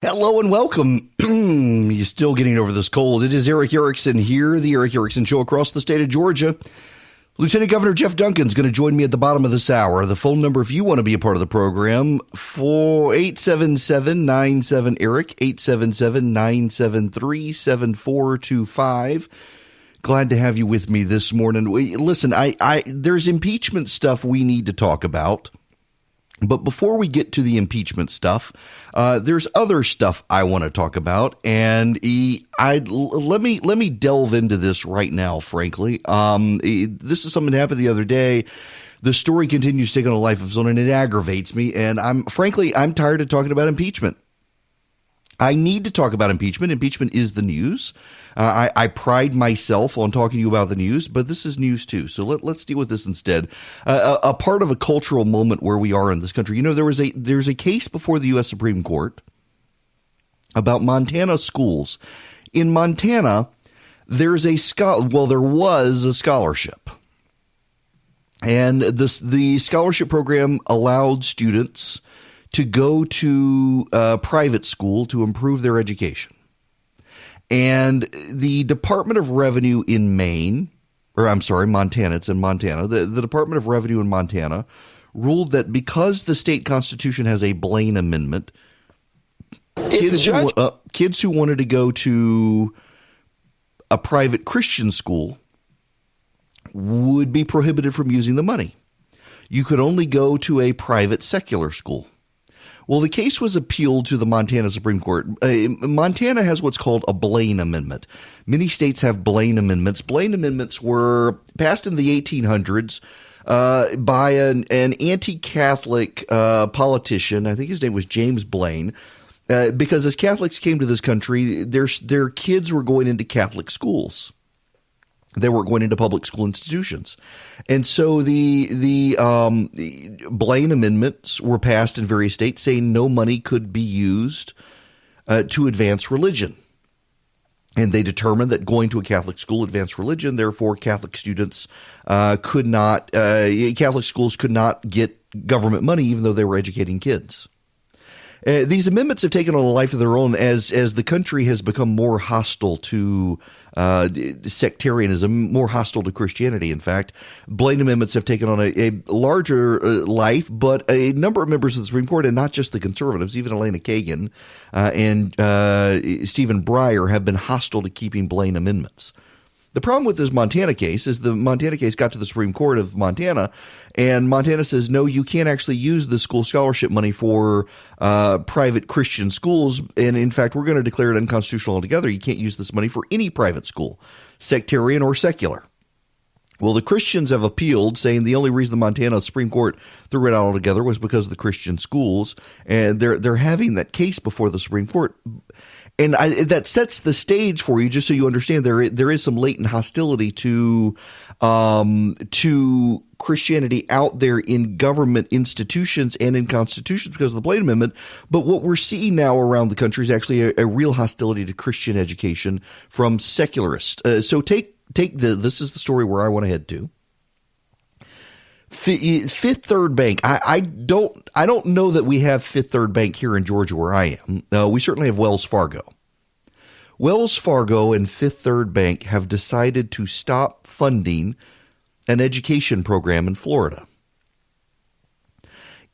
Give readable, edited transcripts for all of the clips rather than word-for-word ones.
Hello and welcome. You're still getting over this cold. It is Eric Erickson here, the Eric Erickson Show across the state of Georgia. Lieutenant Governor Jeff Duncan is going to join me at the bottom of this hour. The phone number, if you want to be a part of the program, 877-97-ERIC, 877-973-7425. Glad to have you with me this morning. Listen, there's impeachment stuff we need to talk about. But before we get to the impeachment stuff, there's other stuff I want to talk about, and let me delve into this right now. Frankly, this is something that happened the other day. The story continues to take on a life of its own, and it aggravates me. And I'm tired of talking about impeachment. I need to talk about impeachment. Impeachment is the news. I pride myself on talking to you about the news, but this is news too. So let's deal with this instead. A part of a cultural moment where we are in this country. You know, there's a case before the U.S. Supreme Court about Montana schools. In Montana, there was a scholarship, and the scholarship program allowed students to go to private school to improve their education. And the Department of Revenue in Montana, it's in Montana, the Department of Revenue in Montana ruled that because the state constitution has a Blaine Amendment, kids who wanted to go to a private Christian school would be prohibited from using the money. You could only go to a private secular school. Well, the case was appealed to the Montana Supreme Court. Montana has what's called a Blaine Amendment. Many states have Blaine Amendments. Blaine Amendments were passed in the 1800s by an anti-Catholic politician. I think his name was James Blaine. Because as Catholics came to this country, their kids were going into Catholic schools. They were going into public school institutions. And so the Blaine Amendments were passed in various states saying no money could be used to advance religion. And they determined that going to a Catholic school advanced religion, therefore Catholic students Catholic schools could not get government money even though they were educating kids. These amendments have taken on a life of their own as the country has become more hostile to sectarianism, more hostile to Christianity. In fact, Blaine amendments have taken on a larger life, but a number of members of the Supreme Court, and not just the conservatives, even Elena Kagan and Stephen Breyer, have been hostile to keeping Blaine amendments. The problem with this Montana case is the Montana case got to the Supreme Court of Montana, and Montana says, no, you can't actually use the school scholarship money for private Christian schools. And in fact, we're going to declare it unconstitutional altogether. You can't use this money for any private school, sectarian or secular. Well, the Christians have appealed, saying the only reason the Montana Supreme Court threw it out altogether was because of the Christian schools. And they're having that case before the Supreme Court. And that sets the stage for you, just so you understand, there is some latent hostility to Christianity out there in government institutions and in constitutions because of the Blaine Amendment. But what we're seeing now around the country is actually a real hostility to Christian education from secularists. So this is the story where I want to head to. Fifth Third Bank. I don't know that we have Fifth Third Bank here in Georgia where I am. We certainly have Wells Fargo. Wells Fargo and Fifth Third Bank have decided to stop funding an education program in Florida.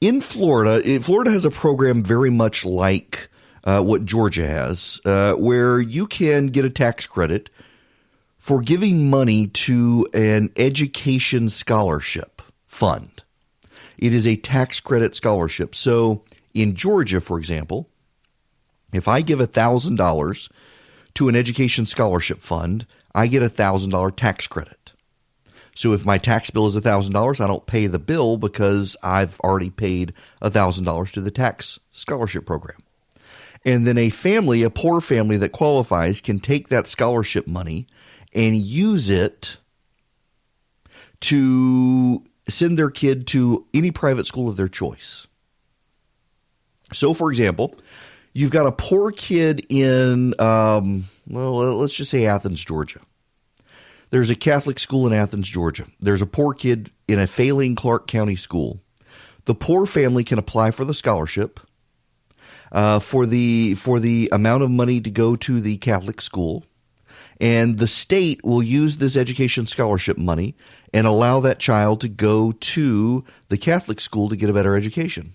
In Florida, Florida has a program very much like what Georgia has, where you can get a tax credit for giving money to an education scholarship fund. It is a tax credit scholarship. So in Georgia, for example, if I give $1,000 to an education scholarship fund, I get a $1,000 tax credit. So if my tax bill is $1,000, I don't pay the bill because I've already paid $1,000 to the tax scholarship program. And then a poor family that qualifies can take that scholarship money and use it to send their kid to any private school of their choice. So, for example, you've got a poor kid in, let's just say Athens, Georgia. There's a Catholic school in Athens, Georgia. There's a poor kid in a failing Clark County school. The poor family can apply for the scholarship. for the amount of money to go to the Catholic school, and the state will use this education scholarship money and allow that child to go to the Catholic school to get a better education.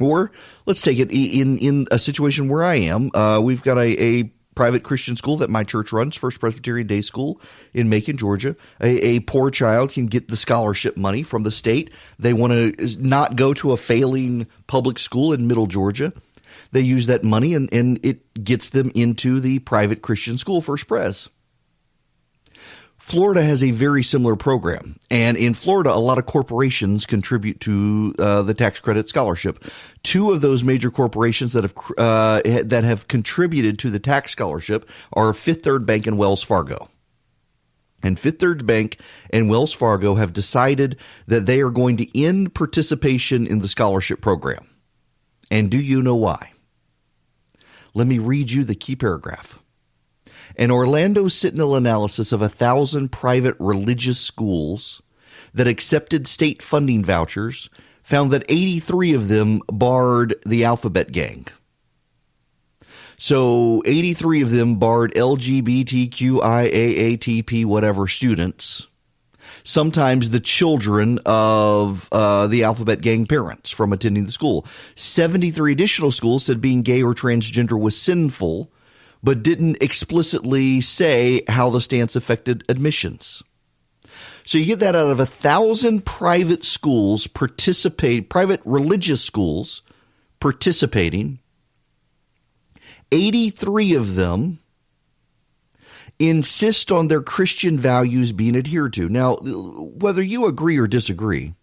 Or let's take it in a situation where I am. We've got a private Christian school that my church runs, First Presbyterian Day School in Macon, Georgia. A poor child can get the scholarship money from the state. They want to not go to a failing public school in Middle Georgia. They use that money and it gets them into the private Christian school, First Pres. Florida has a very similar program, and in Florida, a lot of corporations contribute to the tax credit scholarship. Two of those major corporations that have contributed to the tax scholarship are Fifth Third Bank and Wells Fargo. And Fifth Third Bank and Wells Fargo have decided that they are going to end participation in the scholarship program. And do you know why? Let me read you the key paragraph. An Orlando Sentinel analysis of 1,000 private religious schools that accepted state funding vouchers found that 83 of them barred the alphabet gang. So 83 of them barred LGBTQIAATP whatever students, sometimes the children of the alphabet gang parents from attending the school. 73 additional schools said being gay or transgender was sinful, but didn't explicitly say how the stance affected admissions. So you get that out of 1,000 private schools private religious schools participating. 83 of them insist on their Christian values being adhered to. Now, whether you agree or disagree,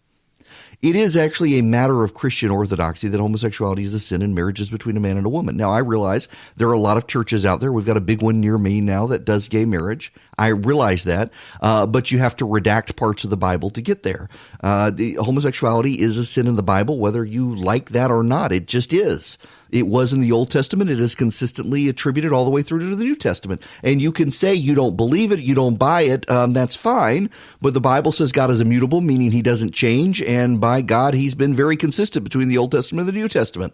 it is actually a matter of Christian orthodoxy that homosexuality is a sin and marriage is between a man and a woman. Now, I realize there are a lot of churches out there. We've got a big one near me now that does gay marriage. I realize that, but you have to redact parts of the Bible to get there. The homosexuality is a sin in the Bible, whether you like that or not. It just is. It was in the Old Testament. It is consistently attributed all the way through to the New Testament. And you can say you don't believe it, you don't buy it, that's fine. But the Bible says God is immutable, meaning he doesn't change. And by God, he's been very consistent between the Old Testament and the New Testament.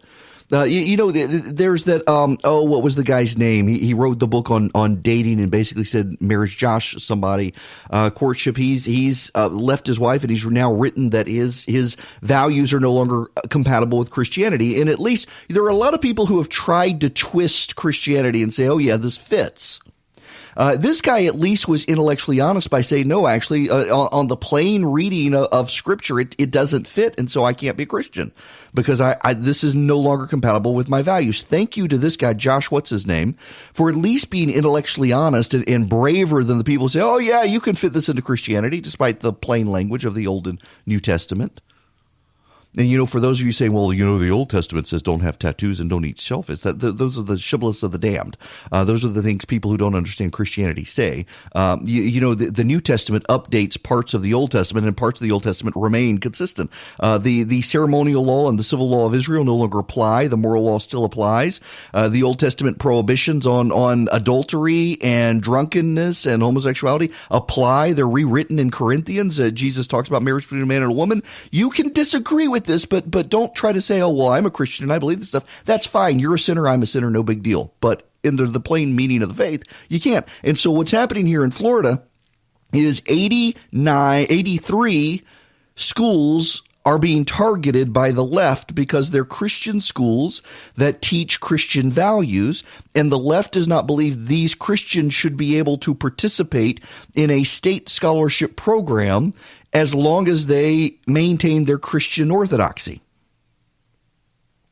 There's that, what was the guy's name? He wrote the book on dating and basically said marriage, Josh, somebody, courtship. He's left his wife and he's now written that his values are no longer compatible with Christianity. And at least there are a lot of people who have tried to twist Christianity and say, oh yeah, this fits. This guy at least was intellectually honest by saying, no, actually, on the plain reading of Scripture, it doesn't fit, and so I can't be a Christian because this is no longer compatible with my values. Thank you to this guy, Josh, what's his name, for at least being intellectually honest and braver than the people who say, oh, yeah, you can fit this into Christianity, despite the plain language of the Old and New Testament. And, for those of you saying, well, the Old Testament says don't have tattoos and don't eat shellfish, those are the shibboleths of the damned. Those are the things people who don't understand Christianity say. The New Testament updates parts of the Old Testament, and parts of the Old Testament remain consistent. The ceremonial law and the civil law of Israel no longer apply. The moral law still applies. The Old Testament prohibitions on adultery and drunkenness and homosexuality apply. They're rewritten in Corinthians. Jesus talks about marriage between a man and a woman. You can disagree with this, but don't try to say, oh, well, I'm a Christian and I believe this stuff. That's fine. You're a sinner. I'm a sinner. No big deal. But under the plain meaning of the faith, you can't. And so what's happening here in Florida is 83 schools are being targeted by the left because they're Christian schools that teach Christian values, and the left does not believe these Christians should be able to participate in a state scholarship program as long as they maintain their Christian orthodoxy.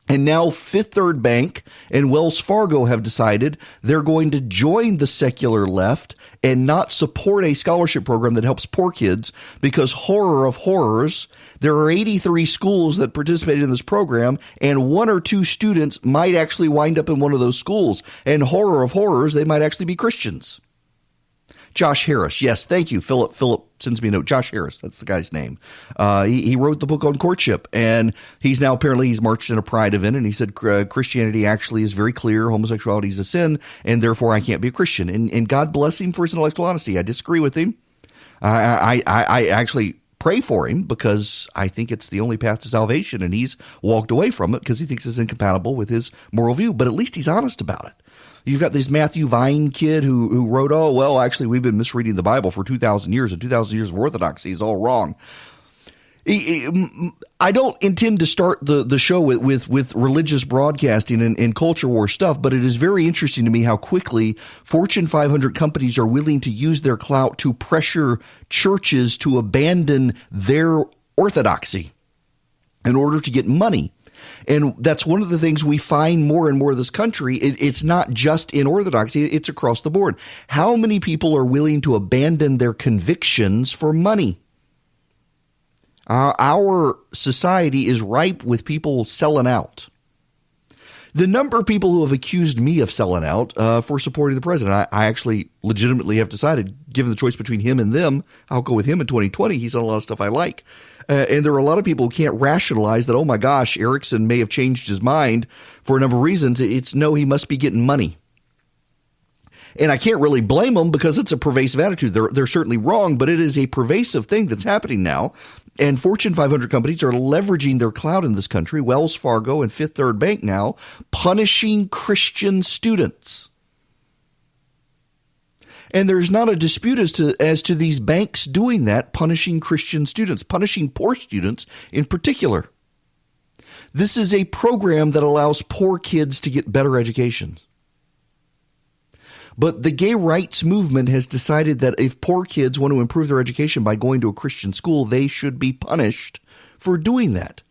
And now Fifth Third Bank and Wells Fargo have decided they're going to join the secular left and not support a scholarship program that helps poor kids because, horror of horrors, there are 83 schools that participated in this program, and one or two students might actually wind up in one of those schools. And horror of horrors, they might actually be Christians. Josh Harris. Yes, thank you. Philip sends me a note. Josh Harris, that's the guy's name. He wrote the book on courtship, and he's marched in a pride event, and he said Christianity actually is very clear. Homosexuality is a sin, and therefore I can't be a Christian. And God bless him for his intellectual honesty. I disagree with him. I actually pray for him because I think it's the only path to salvation, and he's walked away from it because he thinks it's incompatible with his moral view. But at least he's honest about it. You've got this Matthew Vine kid who wrote, oh, well, actually, we've been misreading the Bible for 2,000 years, and 2,000 years of orthodoxy is all wrong. I don't intend to start the show with religious broadcasting and culture war stuff, but it is very interesting to me how quickly Fortune 500 companies are willing to use their clout to pressure churches to abandon their orthodoxy in order to get money. And that's one of the things we find more and more in this country. It's not just in orthodoxy, it's across the board. How many people are willing to abandon their convictions for money? Our society is ripe with people selling out. The number of people who have accused me of selling out for supporting the president, I actually legitimately have decided, given the choice between him and them, I'll go with him in 2020. He's done a lot of stuff I like. And there are a lot of people who can't rationalize that, oh my gosh, Erickson may have changed his mind for a number of reasons. It's no, he must be getting money. And I can't really blame them because it's a pervasive attitude. They're certainly wrong, but it is a pervasive thing that's happening now. And Fortune 500 companies are leveraging their clout in this country, Wells Fargo and Fifth Third Bank now, punishing Christian students. And there's not a dispute as to these banks doing that, punishing Christian students, punishing poor students in particular. This is a program that allows poor kids to get better educations. But the gay rights movement has decided that if poor kids want to improve their education by going to a Christian school, they should be punished for doing that.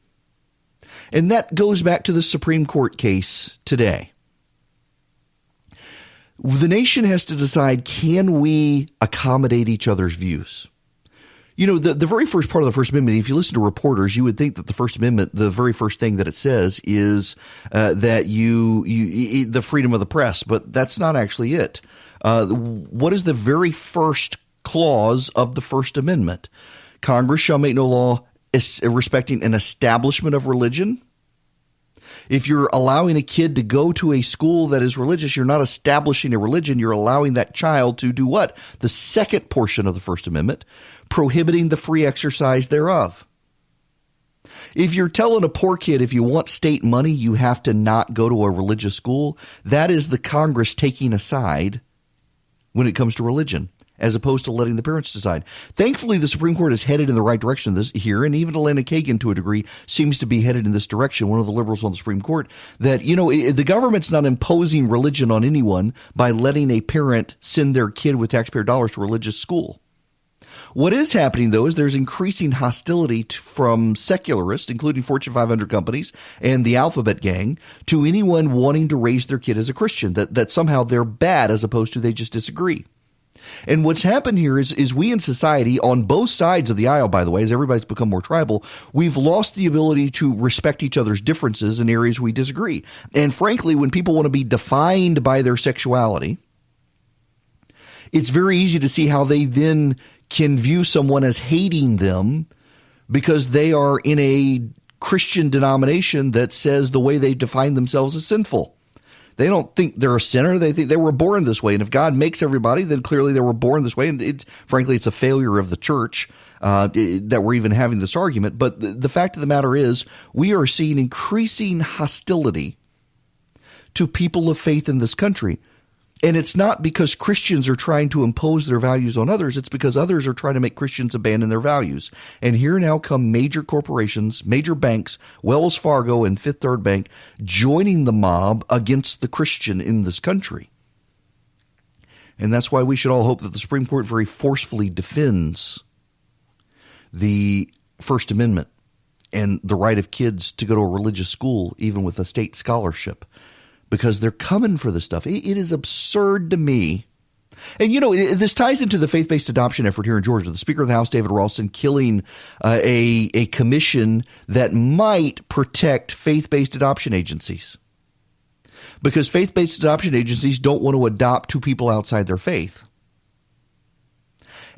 And that goes back to the Supreme Court case today. The nation has to decide, can we accommodate each other's views? You know, the very first part of the First Amendment, if you listen to reporters, you would think that the First Amendment, the very first thing that it says is that you the freedom of the press, but that's not actually it. What is the very first clause of the First Amendment? Congress shall make no law respecting an establishment of religion. If you're allowing a kid to go to a school that is religious, you're not establishing a religion. You're allowing that child to do what? The second portion of the First Amendment, prohibiting the free exercise thereof. If you're telling a poor kid, if you want state money, you have to not go to a religious school, that is the Congress taking a side when it comes to religion, as opposed to letting the parents decide. Thankfully, the Supreme Court is headed in the right direction here, and even Elena Kagan, to a degree, seems to be headed in this direction, one of the liberals on the Supreme Court, that, you know, the government's not imposing religion on anyone by letting a parent send their kid with taxpayer dollars to a religious school. What is happening, though, is there's increasing hostility from secularists, including Fortune 500 companies and the Alphabet Gang, to anyone wanting to raise their kid as a Christian, that somehow they're bad as opposed to they just disagree. And what's happened here is we in society, on both sides of the aisle, by the way, as everybody's become more tribal, we've lost the ability to respect each other's differences in areas we disagree. And frankly, when people want to be defined by their sexuality, it's very easy to see how they then can view someone as hating them because they are in a Christian denomination that says the way they define themselves is sinful. They don't think they're a sinner. They think they were born this way. And if God makes everybody, then clearly they were born this way. And frankly, it's a failure of the church that we're even having this argument. But the fact of the matter is, we are seeing increasing hostility to people of faith in this country. And it's not because Christians are trying to impose their values on others. It's because others are trying to make Christians abandon their values. And here now come major corporations, major banks, Wells Fargo and Fifth Third Bank, joining the mob against the Christian in this country. And that's why we should all hope that the Supreme Court very forcefully defends the First Amendment and the right of kids to go to a religious school, even with a state scholarship. Because they're coming for this stuff. It is absurd to me. And, you know, this ties into the faith-based adoption effort here in Georgia. The Speaker of the House, David Ralston, killing a commission that might protect faith-based adoption agencies. Because faith-based adoption agencies don't want to adopt two people outside their faith.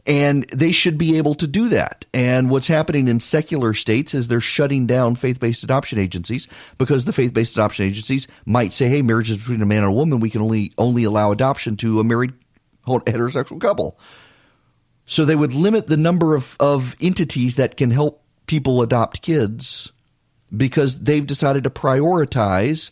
And they should be able to do that. And what's happening in secular states is they're shutting down faith-based adoption agencies because the faith-based adoption agencies might say, hey, marriage is between a man and a woman. We can only allow adoption to a married heterosexual couple. So they would limit the number of entities that can help people adopt kids because they've decided to prioritize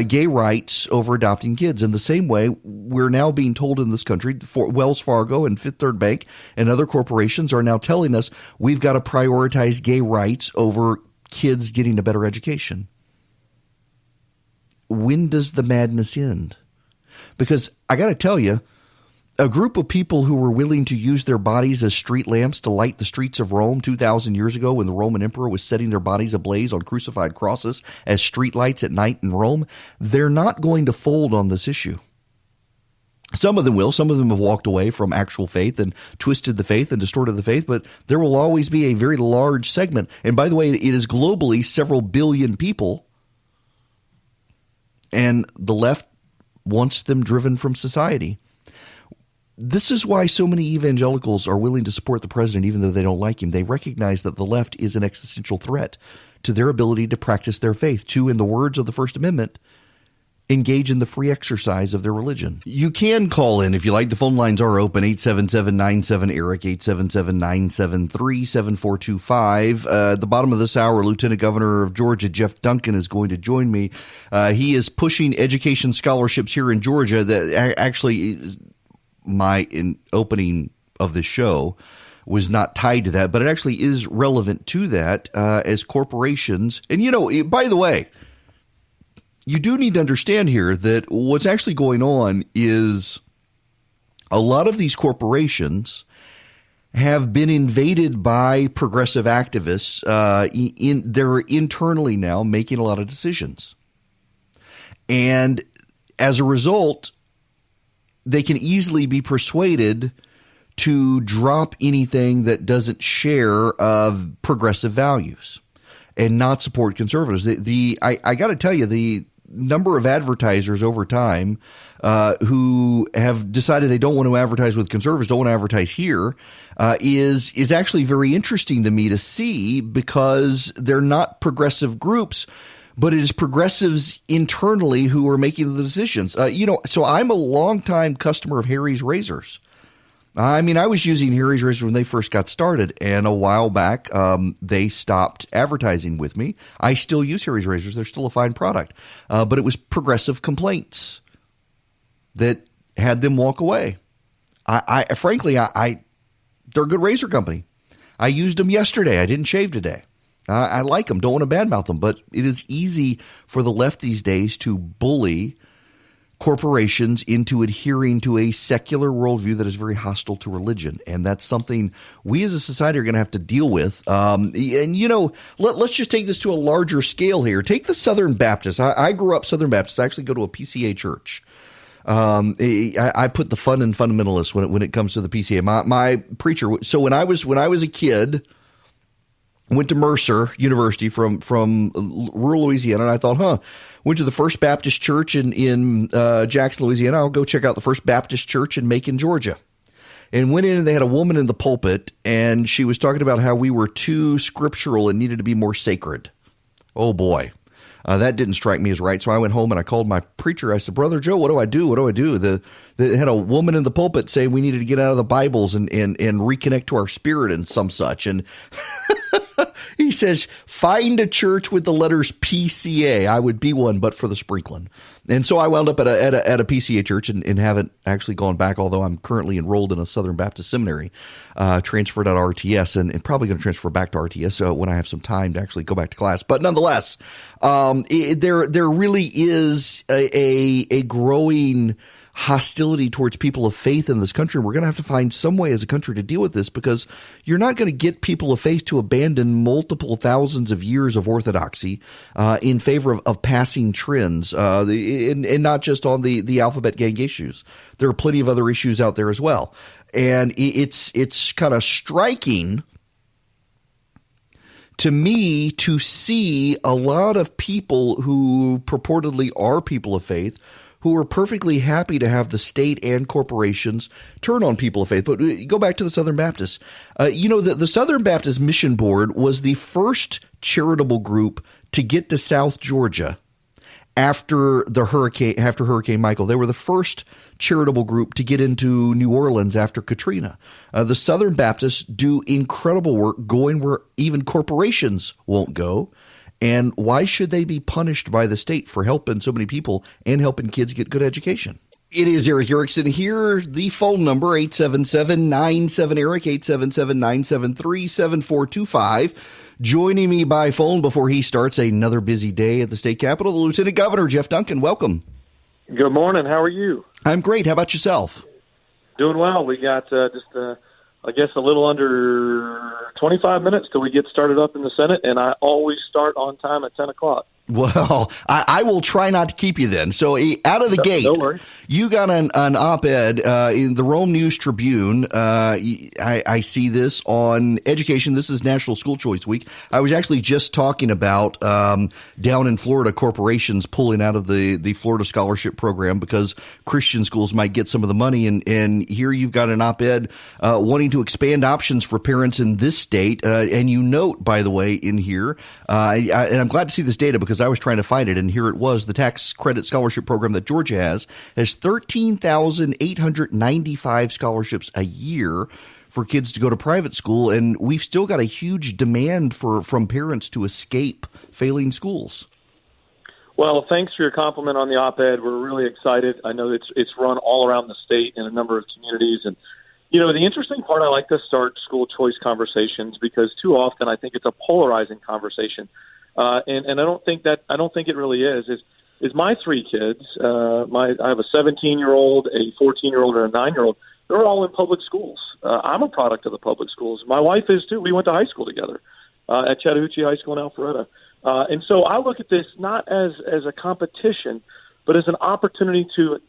gay rights over adopting kids. In the same way, we're now being told in this country, Wells Fargo and Fifth Third Bank and other corporations are now telling us we've got to prioritize gay rights over kids getting a better education. When does the madness end? Because I got to tell you, a group of people who were willing to use their bodies as street lamps to light the streets of Rome 2,000 years ago when the Roman emperor was setting their bodies ablaze on crucified crosses as street lights at night in Rome, they're not going to fold on this issue. Some of them will. Some of them have walked away from actual faith and twisted the faith and distorted the faith, but there will always be a very large segment. And by the way, it is globally several billion people, and the left wants them driven from society. This is why so many evangelicals are willing to support the president even though they don't like him. They recognize that the left is an existential threat to their ability to practice their faith, to, in the words of the First Amendment, engage in the free exercise of their religion. You can call in if you like. The phone lines are open, 877-97-ERIC, 877-973-7425. At the bottom of this hour, Lieutenant Governor of Georgia, Jeff Duncan, is going to join me. He is pushing education scholarships here in Georgia that actually my opening of the show was not tied to that, but it actually is relevant to that as corporations. And, you know, by the way, you do need to understand here that what's actually going on is a lot of these corporations have been invaded by progressive activists. They're internally now making a lot of decisions. And as a result, they can easily be persuaded to drop anything that doesn't share of progressive values and not support conservatives. I got to tell you, the number of advertisers over time who have decided they don't want to advertise with conservatives, don't want to advertise here, is actually very interesting to me to see, because they're not progressive groups, but it is progressives internally who are making the decisions. So I'm a longtime customer of Harry's Razors. I mean, I was using Harry's Razors when they first got started, and a while back they stopped advertising with me. I still use Harry's Razors. They're still a fine product. But it was progressive complaints that had them walk away. Frankly, they're a good razor company. I used them yesterday. I didn't shave today. I like them, don't want to badmouth them, but it is easy for the left these days to bully corporations into adhering to a secular worldview that is very hostile to religion. And that's something we as a society are going to have to deal with. And, let's just take this to a larger scale here. Take the Southern Baptists. I grew up Southern Baptist. I actually go to a PCA church. I put the fun in fundamentalists when it comes to the PCA. My preacher. So when I was a kid, went to Mercer University from rural Louisiana, and I thought, went to the First Baptist Church in Jackson, Louisiana. I'll go check out the First Baptist Church in Macon, Georgia. And went in, and they had a woman in the pulpit, and she was talking about how we were too scriptural and needed to be more sacred. Oh, boy. That didn't strike me as right. So I went home and I called my preacher. I said, Brother Joe, what do I do? What do I do? They had a woman in the pulpit saying we needed to get out of the Bibles and reconnect to our spirit and some such. And he says, find a church with the letters PCA. I would be one, but for the sprinkling. And so I wound up at a PCA church and haven't actually gone back, although I'm currently enrolled in a Southern Baptist seminary, transferred out of RTS, and probably going to transfer back to RTS when I have some time to actually go back to class. But nonetheless, there really is a growing hostility towards people of faith in this country. We're going to have to find some way as a country to deal with this, because you're not going to get people of faith to abandon multiple thousands of years of orthodoxy in favor of passing trends, and not just on the alphabet gang issues. There are plenty of other issues out there as well. And it's kind of striking to me to see a lot of people who purportedly are people of faith who are perfectly happy to have the state and corporations turn on people of faith. But go back to the Southern Baptists. The Southern Baptist Mission Board was the first charitable group to get to South Georgia after Hurricane Michael. They were the first charitable group to get into New Orleans after Katrina. The Southern Baptists do incredible work going where even corporations won't go. And why should they be punished by the state for helping so many people and helping kids get good education? It is Eric Erickson here. The phone number, 877-97-ERIC, 877-973-7425. Joining me by phone before he starts another busy day at the state capitol, the Lieutenant Governor, Jeff Duncan. Welcome. Good morning. How are you? I'm great. How about yourself? Doing well. We got I guess a little under 25 minutes till we get started up in the Senate, and I always start on time at 10 o'clock. Well, I will try not to keep you then. So out of the gate, you got an op-ed in the Rome News Tribune. I see this on education. This is National School Choice Week. I was actually just talking about down in Florida, corporations pulling out of the Florida Scholarship Program because Christian schools might get some of the money. And here you've got an op-ed wanting to expand options for parents in this state. And you note, by the way, in here, and I'm glad to see this data because I was trying to find it, and here it was. The tax credit scholarship program that Georgia has 13,895 scholarships a year for kids to go to private school, and we've still got a huge demand from parents to escape failing schools. Well, thanks for your compliment on the op-ed. We're really excited. I know it's run all around the state in a number of communities, and you know, the interesting part, I like to start school choice conversations because too often I think it's a polarizing conversation. And I don't think it really is my three kids. I have a 17-year-old, a 14-year-old, and a 9-year-old. They're all in public schools. I'm a product of the public schools. My wife is too. We went to high school together at Chattahoochee High School in Alpharetta. And so I look at this not as a competition, but as an opportunity to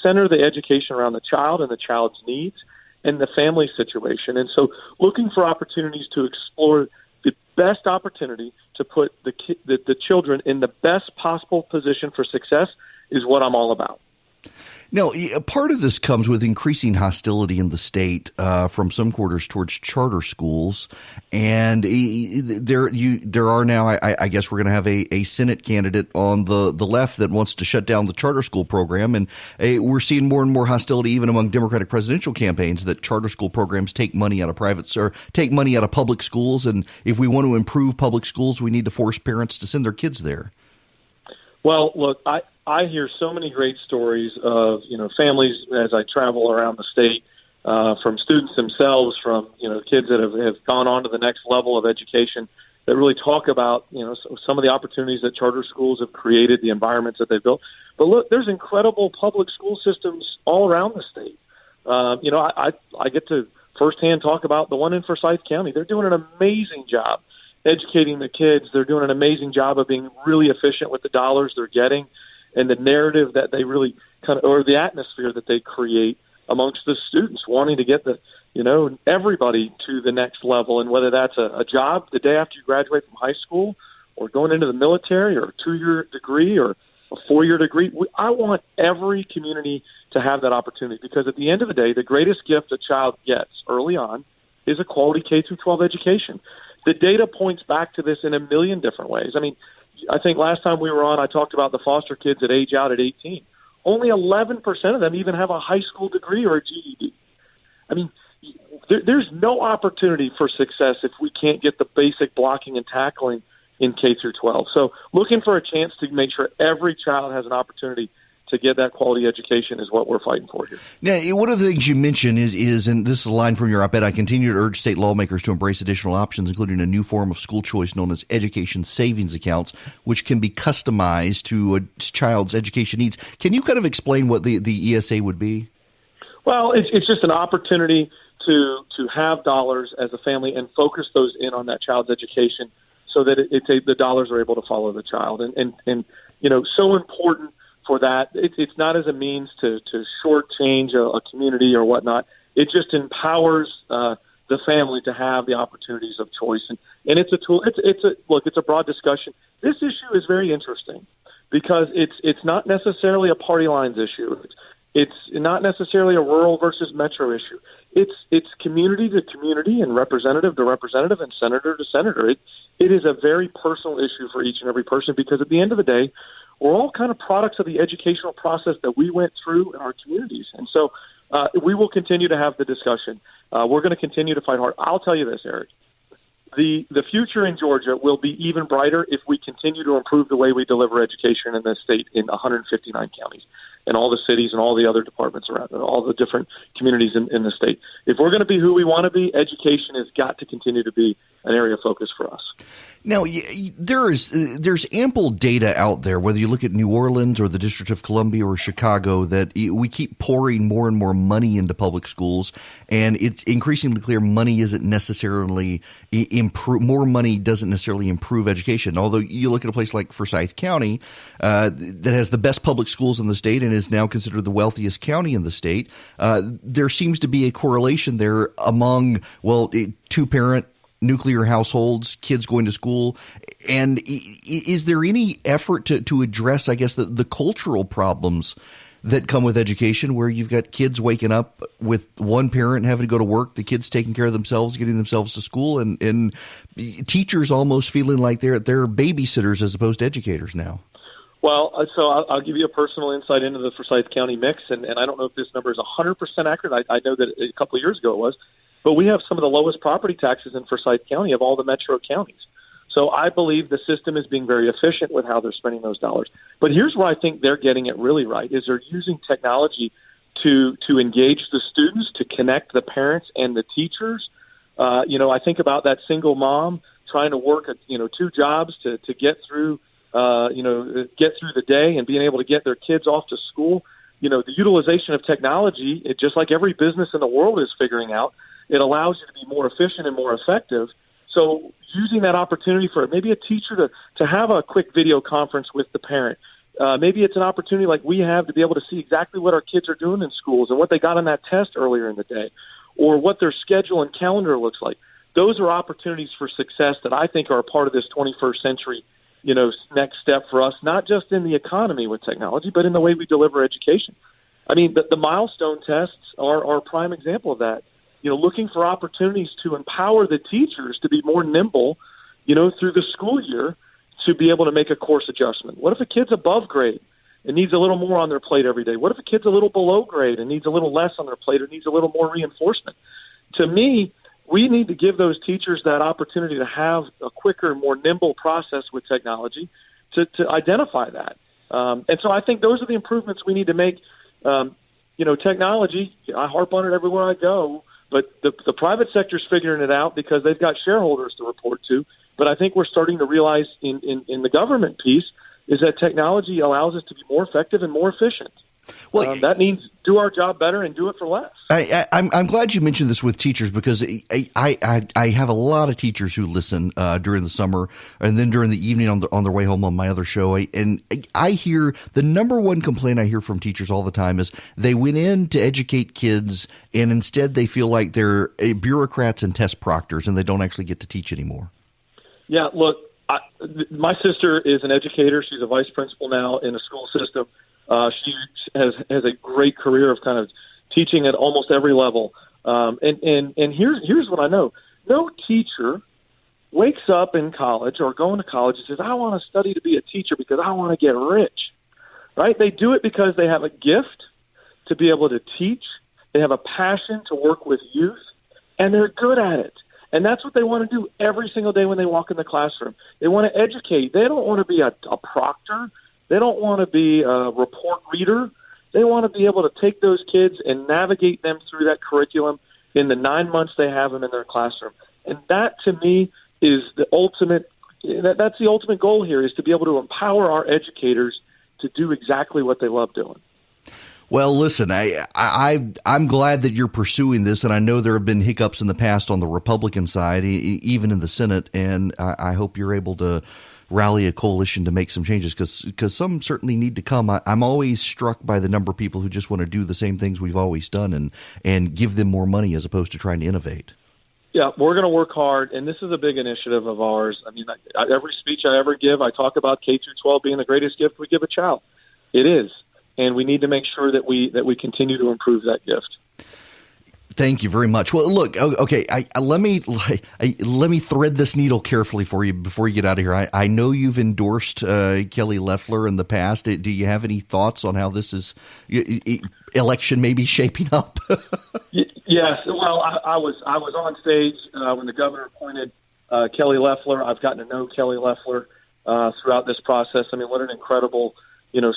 center the education around the child and the child's needs and the family situation. And so looking for opportunities to explore the best opportunity to put the children in the best possible position for success is what I'm all about. Now, part of this comes with increasing hostility in the state from some quarters towards charter schools, and there are now. I guess we're going to have a Senate candidate on the left that wants to shut down the charter school program, and we're seeing more and more hostility even among Democratic presidential campaigns that charter school programs take money out of take money out of public schools, and if we want to improve public schools, we need to force parents to send their kids there. Well, look, I hear so many great stories of, families as I travel around the state, from students themselves, from, kids that have gone on to the next level of education that really talk about, some of the opportunities that charter schools have created, the environments that they've built. But look, there's incredible public school systems all around the state. I get to firsthand talk about the one in Forsyth County. They're doing an amazing job educating the kids. They're doing an amazing job of being really efficient with the dollars they're getting and the narrative that they really or the atmosphere that they create amongst the students wanting to get everybody to the next level. And whether that's a job the day after you graduate from high school or going into the military or a 2-year degree or a 4-year degree, I want every community to have that opportunity because at the end of the day, the greatest gift a child gets early on is a quality K-12 education. The data points back to this in a million different ways. I mean, I think last time we were on, I talked about the foster kids that age out at 18. Only 11% of them even have a high school degree or a GED. I mean, there's no opportunity for success if we can't get the basic blocking and tackling in K through 12. So looking for a chance to make sure every child has an opportunity to get that quality education is what we're fighting for here. Now, one of the things you mentioned is, and this is a line from your op-ed, I continue to urge state lawmakers to embrace additional options, including a new form of school choice known as education savings accounts, which can be customized to a child's education needs. Can you kind of explain what the ESA would be? Well, it's just an opportunity to have dollars as a family and focus those in on that child's education so that the dollars are able to follow the child. And so important for that. It's not as a means to shortchange a community or whatnot. It just empowers the family to have the opportunities of choice. And it's a tool. It's a broad discussion. This issue is very interesting because it's not necessarily a party lines issue. It's not necessarily a rural versus metro issue. It's community to community and representative to representative and senator to senator. It is a very personal issue for each and every person because at the end of the day, we're all kind of products of the educational process that we went through in our communities. And so we will continue to have the discussion. We're going to continue to fight hard. I'll tell you this, Eric. The future in Georgia will be even brighter if we continue to improve the way we deliver education in this state in 159 counties and all the cities and all the other departments around, all the different communities in the state. If we're going to be who we want to be, education has got to continue to be an area of focus for us. Now, there's ample data out there, whether you look at New Orleans or the District of Columbia or Chicago, that we keep pouring more and more money into public schools, and it's increasingly clear money isn't necessarily more money doesn't necessarily improve education. Although you look at a place like Forsyth County that has the best public schools in the state and is now considered the wealthiest county in the state, there seems to be a correlation there among, two-parent nuclear households, kids going to school. And is there any effort to address, I guess, the cultural problems that come with education, where you've got kids waking up with one parent having to go to work, the kids taking care of themselves, getting themselves to school, and teachers almost feeling like they're babysitters as opposed to educators now? Well, so I'll give you a personal insight into the Forsyth County mix, and I don't know if this number is 100% accurate. I know that a couple of years ago it was. But we have some of the lowest property taxes in Forsyth County of all the metro counties. So I believe the system is being very efficient with how they're spending those dollars. But here's where I think they're getting it really right, is they're using technology to engage the students, to connect the parents and the teachers. I think about that single mom trying to work, two jobs to get through, get through the day and being able to get their kids off to school. The utilization of technology, just like every business in the world is figuring out, it allows you to be more efficient and more effective. So using that opportunity for maybe a teacher to have a quick video conference with the parent. Maybe it's an opportunity like we have to be able to see exactly what our kids are doing in schools and what they got on that test earlier in the day, or what their schedule and calendar looks like. Those are opportunities for success that I think are a part of this 21st century, next step for us, not just in the economy with technology, but in the way we deliver education. I mean, the milestone tests are a prime example of that. Looking for opportunities to empower the teachers to be more nimble, through the school year, to be able to make a course adjustment. What if a kid's above grade and needs a little more on their plate every day? What if a kid's a little below grade and needs a little less on their plate or needs a little more reinforcement? To me, we need to give those teachers that opportunity to have a quicker, more nimble process with technology to identify that. And so I think those are the improvements we need to make. Technology, I harp on it everywhere I go, but the private sector's figuring it out because they've got shareholders to report to. But I think we're starting to realize in the government piece is that technology allows us to be more effective and more efficient. Well, that means do our job better and do it for less. I'm glad you mentioned this with teachers, because I have a lot of teachers who listen during the summer and then during the evening on their way home on my other show. And I hear the number one complaint I hear from teachers all the time is they went in to educate kids and instead they feel like they're bureaucrats and test proctors and they don't actually get to teach anymore. Yeah, look, my sister is an educator. She's a vice principal now in a school system. She has a great career of kind of teaching at almost every level. And here's what I know. No teacher wakes up in college or going to college and says, I want to study to be a teacher because I want to get rich, right? They do it because they have a gift to be able to teach. They have a passion to work with youth, and they're good at it. And that's what they want to do every single day when they walk in the classroom. They want to educate. They don't want to be a proctor. They don't want to be a report reader. They want to be able to take those kids and navigate them through that curriculum in the 9 months they have them in their classroom. And that, to me, is the ultimate. That's the ultimate goal here, is to be able to empower our educators to do exactly what they love doing. Well, listen, I'm glad that you're pursuing this, and I know there have been hiccups in the past on the Republican side, even in the Senate, and I hope you're able to rally a coalition to make some changes, because some certainly need to come. I'm always struck by the number of people who just want to do the same things we've always done and give them more money as opposed to trying to innovate. Yeah, we're going to work hard, and this is a big initiative of ours. I mean, every speech I ever give, I talk about K-12 being the greatest gift we give a child. It is. And we need to make sure that we continue to improve that gift. Thank you very much. Well, look, okay, let me thread this needle carefully for you before you get out of here. I know you've endorsed Kelly Loeffler in the past. Do you have any thoughts on how this election may be shaping up? Yes. Well, I was on stage when the governor appointed Kelly Loeffler. I've gotten to know Kelly Loeffler throughout this process. I mean, what an incredible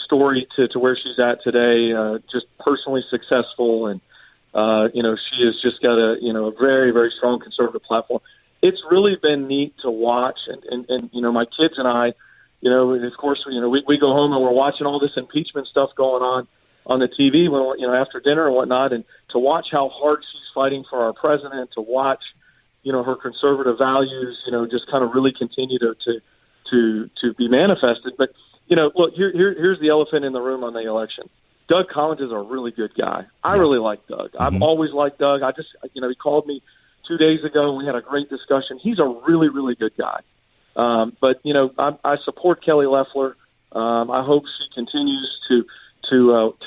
story to where she's at today. Just personally successful and. She has just got a very, very strong conservative platform. It's really been neat to watch. And my kids and I, of course, we go home and we're watching all this impeachment stuff going on the TV when, after dinner and whatnot. And to watch how hard she's fighting for our president, to watch, her conservative values, just kind of really continue to be manifested. But, look, here's the elephant in the room on the election. Doug Collins is a really good guy. I really like Doug. I've always liked Doug. He called me 2 days ago and we had a great discussion. He's a really, really good guy. But I support Kelly Loeffler. I hope she continues to look,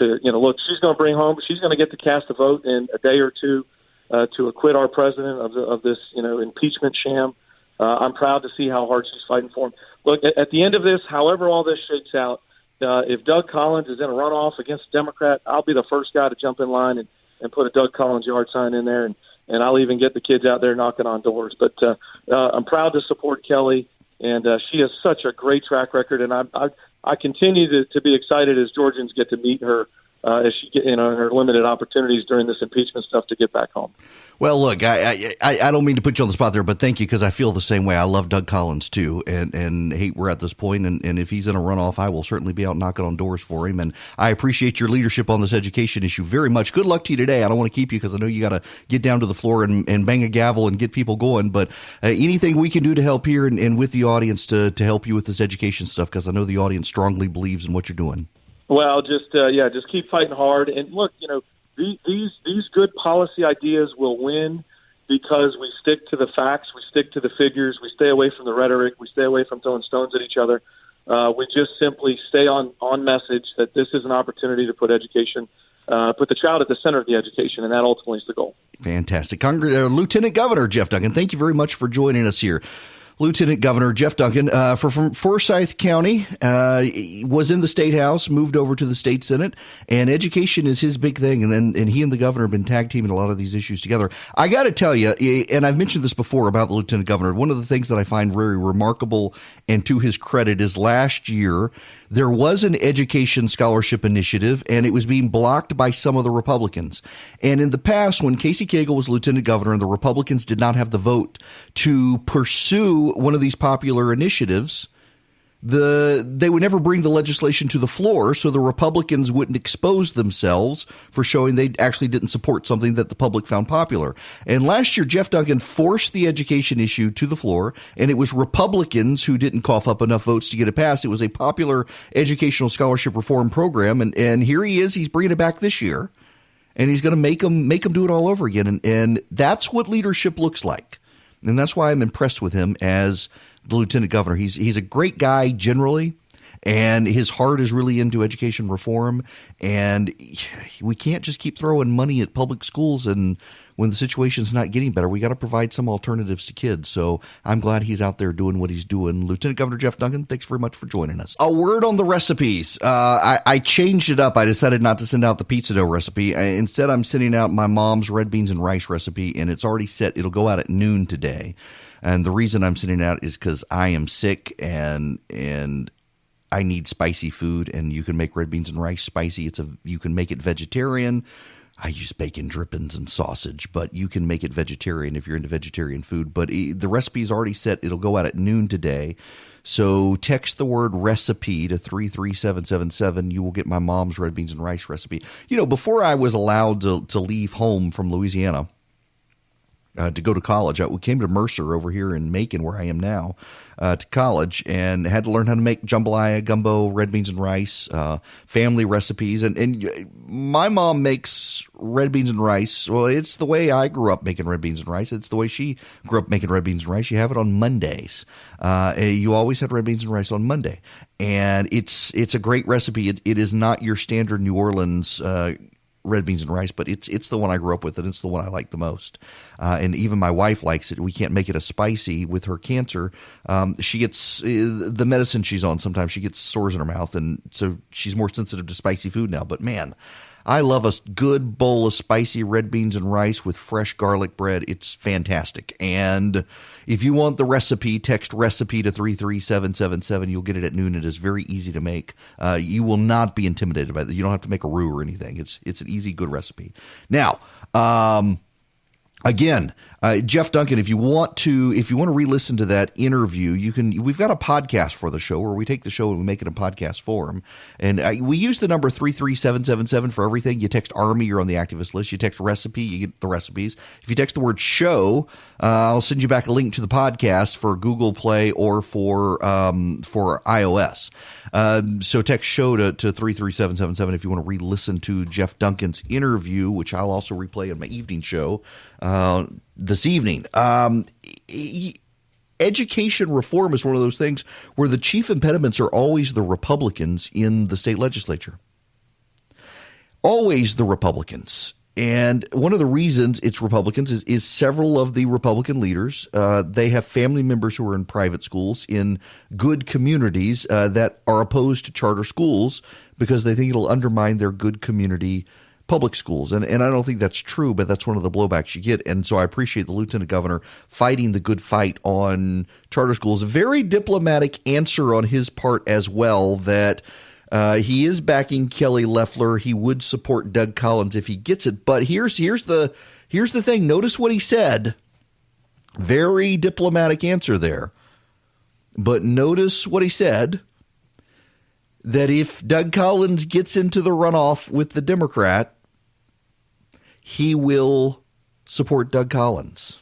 she's going to bring home, she's going to get to cast a vote in a day or two to acquit our president of this, impeachment sham. I'm proud to see how hard she's fighting for him. Look, at the end of this, however all this shakes out, if Doug Collins is in a runoff against a Democrat, I'll be the first guy to jump in line and put a Doug Collins yard sign in there, and I'll even get the kids out there knocking on doors. But I'm proud to support Kelly, and she has such a great track record, and I continue to be excited as Georgians get to meet her as she get her limited opportunities during this impeachment stuff to get back home. Well, look, I don't mean to put you on the spot there, but thank you, because I feel the same way. I love Doug Collins too, and hey, we're at this point, and if he's in a runoff, I will certainly be out knocking on doors for him. And I appreciate your leadership on this education issue very much. Good luck to you today. I don't want to keep you because I know you got to get down to the floor and bang a gavel and get people going. But anything we can do to help here and with the audience to help you with this education stuff, because I know the audience strongly believes in what you're doing. Well, just keep fighting hard. And look, these good policy ideas will win because we stick to the facts, we stick to the figures, we stay away from the rhetoric, we stay away from throwing stones at each other. We just simply stay on message that this is an opportunity to put education, put the child at the center of the education, and that ultimately is the goal. Fantastic. Lieutenant Governor Jeff Duncan, thank you very much for joining us here. Lieutenant Governor Jeff Duncan from Forsyth County was in the State House, moved over to the State Senate, and education is his big thing. And he and the governor have been tag teaming a lot of these issues together. I got to tell you, and I've mentioned this before about the Lieutenant Governor, one of the things that I find very remarkable and to his credit is last year there was an education scholarship initiative, and it was being blocked by some of the Republicans. And in the past, when Casey Cagle was lieutenant governor and the Republicans did not have the vote to pursue one of these popular initiatives, they would never bring the legislation to the floor, so the Republicans wouldn't expose themselves for showing they actually didn't support something that the public found popular. And last year, Jeff Duncan forced the education issue to the floor, and it was Republicans who didn't cough up enough votes to get it passed. It was a popular educational scholarship reform program, and here he is. He's bringing it back this year, and he's going to make them do it all over again. And that's what leadership looks like, and that's why I'm impressed with him as the lieutenant governor. He's a great guy generally, and his heart is really into education reform. And we can't just keep throwing money at public schools, and when the situation's not getting better, we got to provide some alternatives to kids. So I'm glad he's out there doing what he's doing. Lieutenant Governor Jeff Duncan, thanks very much for joining us. A word on the recipes. I changed it up. I decided not to send out the pizza dough recipe. Instead, I'm sending out my mom's red beans and rice recipe, and it's already set. It'll go out at noon today. And the reason I'm sending it out is because I am sick and I need spicy food, and you can make red beans and rice spicy. You can make it vegetarian. I use bacon drippings and sausage, but you can make it vegetarian if you're into vegetarian food. But the recipe is already set. It'll go out at noon today. So text the word recipe to 33777. You will get my mom's red beans and rice recipe. Before I was allowed to leave home from Louisiana, to go to college. We came to Mercer over here in Macon, where I am now, to college, and had to learn how to make jambalaya, gumbo, red beans and rice, family recipes. And my mom makes red beans and rice. Well, it's the way I grew up making red beans and rice. It's the way she grew up making red beans and rice. You have it on Mondays. You always had red beans and rice on Monday. And it's a great recipe. It is not your standard New Orleans red beans and rice, but it's the one I grew up with, and it's the one I like the most. And even my wife likes it. We can't make it a spicy with her cancer. She gets the medicine she's on. Sometimes she gets sores in her mouth, and so she's more sensitive to spicy food now. But man, I love a good bowl of spicy red beans and rice with fresh garlic bread. It's fantastic. And if you want the recipe, text recipe to 33777. You'll get it at noon. It is very easy to make. You will not be intimidated by it. You don't have to make a roux or anything. It's an easy, good recipe. Now, again, Jeff Duncan, if you want to re-listen to that interview, you can. We've got a podcast for the show where we take the show and we make it in podcast form. And we use the number 33777 for everything. You text Army, you're on the activist list. You text recipe, you get the recipes. If you text the word show, I'll send you back a link to the podcast for Google Play or for iOS. So text show to 33777 if you want to re-listen to Jeff Duncan's interview, which I'll also replay in my evening show this evening. Education reform is one of those things where the chief impediments are always the Republicans in the state legislature. Always the Republicans. And one of the reasons it's Republicans is several of the Republican leaders, they have family members who are in private schools in good communities that are opposed to charter schools because they think it'll undermine their good community public schools. And I don't think that's true, but that's one of the blowbacks you get. And so I appreciate the lieutenant governor fighting the good fight on charter schools. A very diplomatic answer on his part as well, that he is backing Kelly Loeffler. He would support Doug Collins if he gets it. But here's the thing. Notice what he said. Very diplomatic answer there. But notice what he said, that if Doug Collins gets into the runoff with the Democrat, he will support Doug Collins.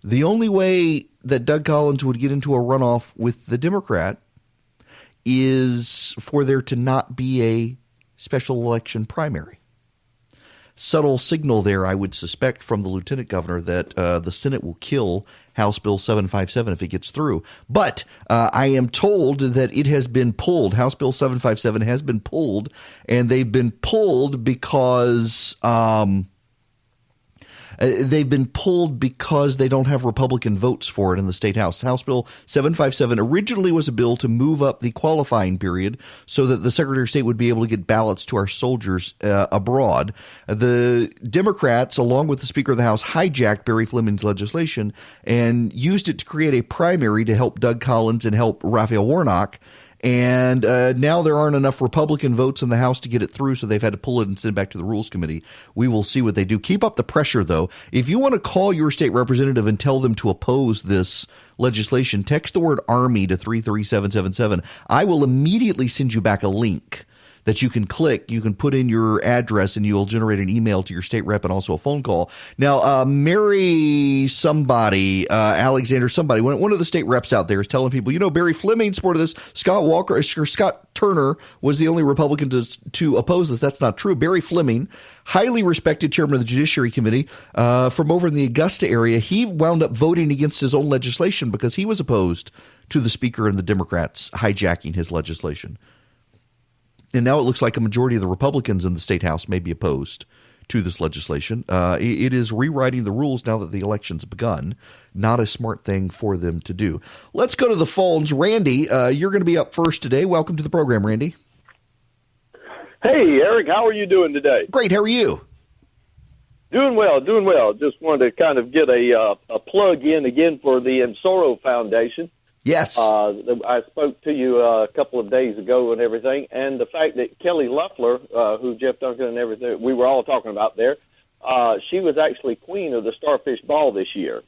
The only way that Doug Collins would get into a runoff with the Democrat is for there to not be a special election primary. Subtle signal there, I would suspect, from the lieutenant governor that the Senate will kill House Bill 757 if it gets through. But I am told that it has been pulled. House Bill 757 has been pulled, and they've been pulled because they don't have Republican votes for it in the state House. House Bill 757 originally was a bill to move up the qualifying period so that the Secretary of State would be able to get ballots to our soldiers abroad. The Democrats, along with the Speaker of the House, hijacked Barry Fleming's legislation and used it to create a primary to help Doug Collins and help Raphael Warnock. And now there aren't enough Republican votes in the House to get it through, so they've had to pull it and send it back to the Rules Committee. We will see what they do. Keep up the pressure, though. If you want to call your state representative and tell them to oppose this legislation, text the word Army to 33777. I will immediately send you back a link that you can click. You can put in your address and you'll generate an email to your state rep and also a phone call. Now, Mary somebody, Alexander somebody, one of the state reps out there is telling people, Barry Fleming supported this. Scott Turner was the only Republican to oppose this. That's not true. Barry Fleming, highly respected chairman of the Judiciary Committee from over in the Augusta area, he wound up voting against his own legislation because he was opposed to the Speaker and the Democrats hijacking his legislation. And now it looks like a majority of the Republicans in the state House may be opposed to this legislation. It is rewriting the rules now that the election's begun. Not a smart thing for them to do. Let's go to the phones. Randy, you're going to be up first today. Welcome to the program, Randy. Hey, Eric, how are you doing today? Great. How are you? Doing well. Just wanted to kind of get a plug in again for the Ensoro Foundation. Yes. I spoke to you a couple of days ago and everything, and the fact that Kelly Loeffler, who Jeff Duncan and everything, we were all talking about there, she was actually queen of the Starfish Ball this year.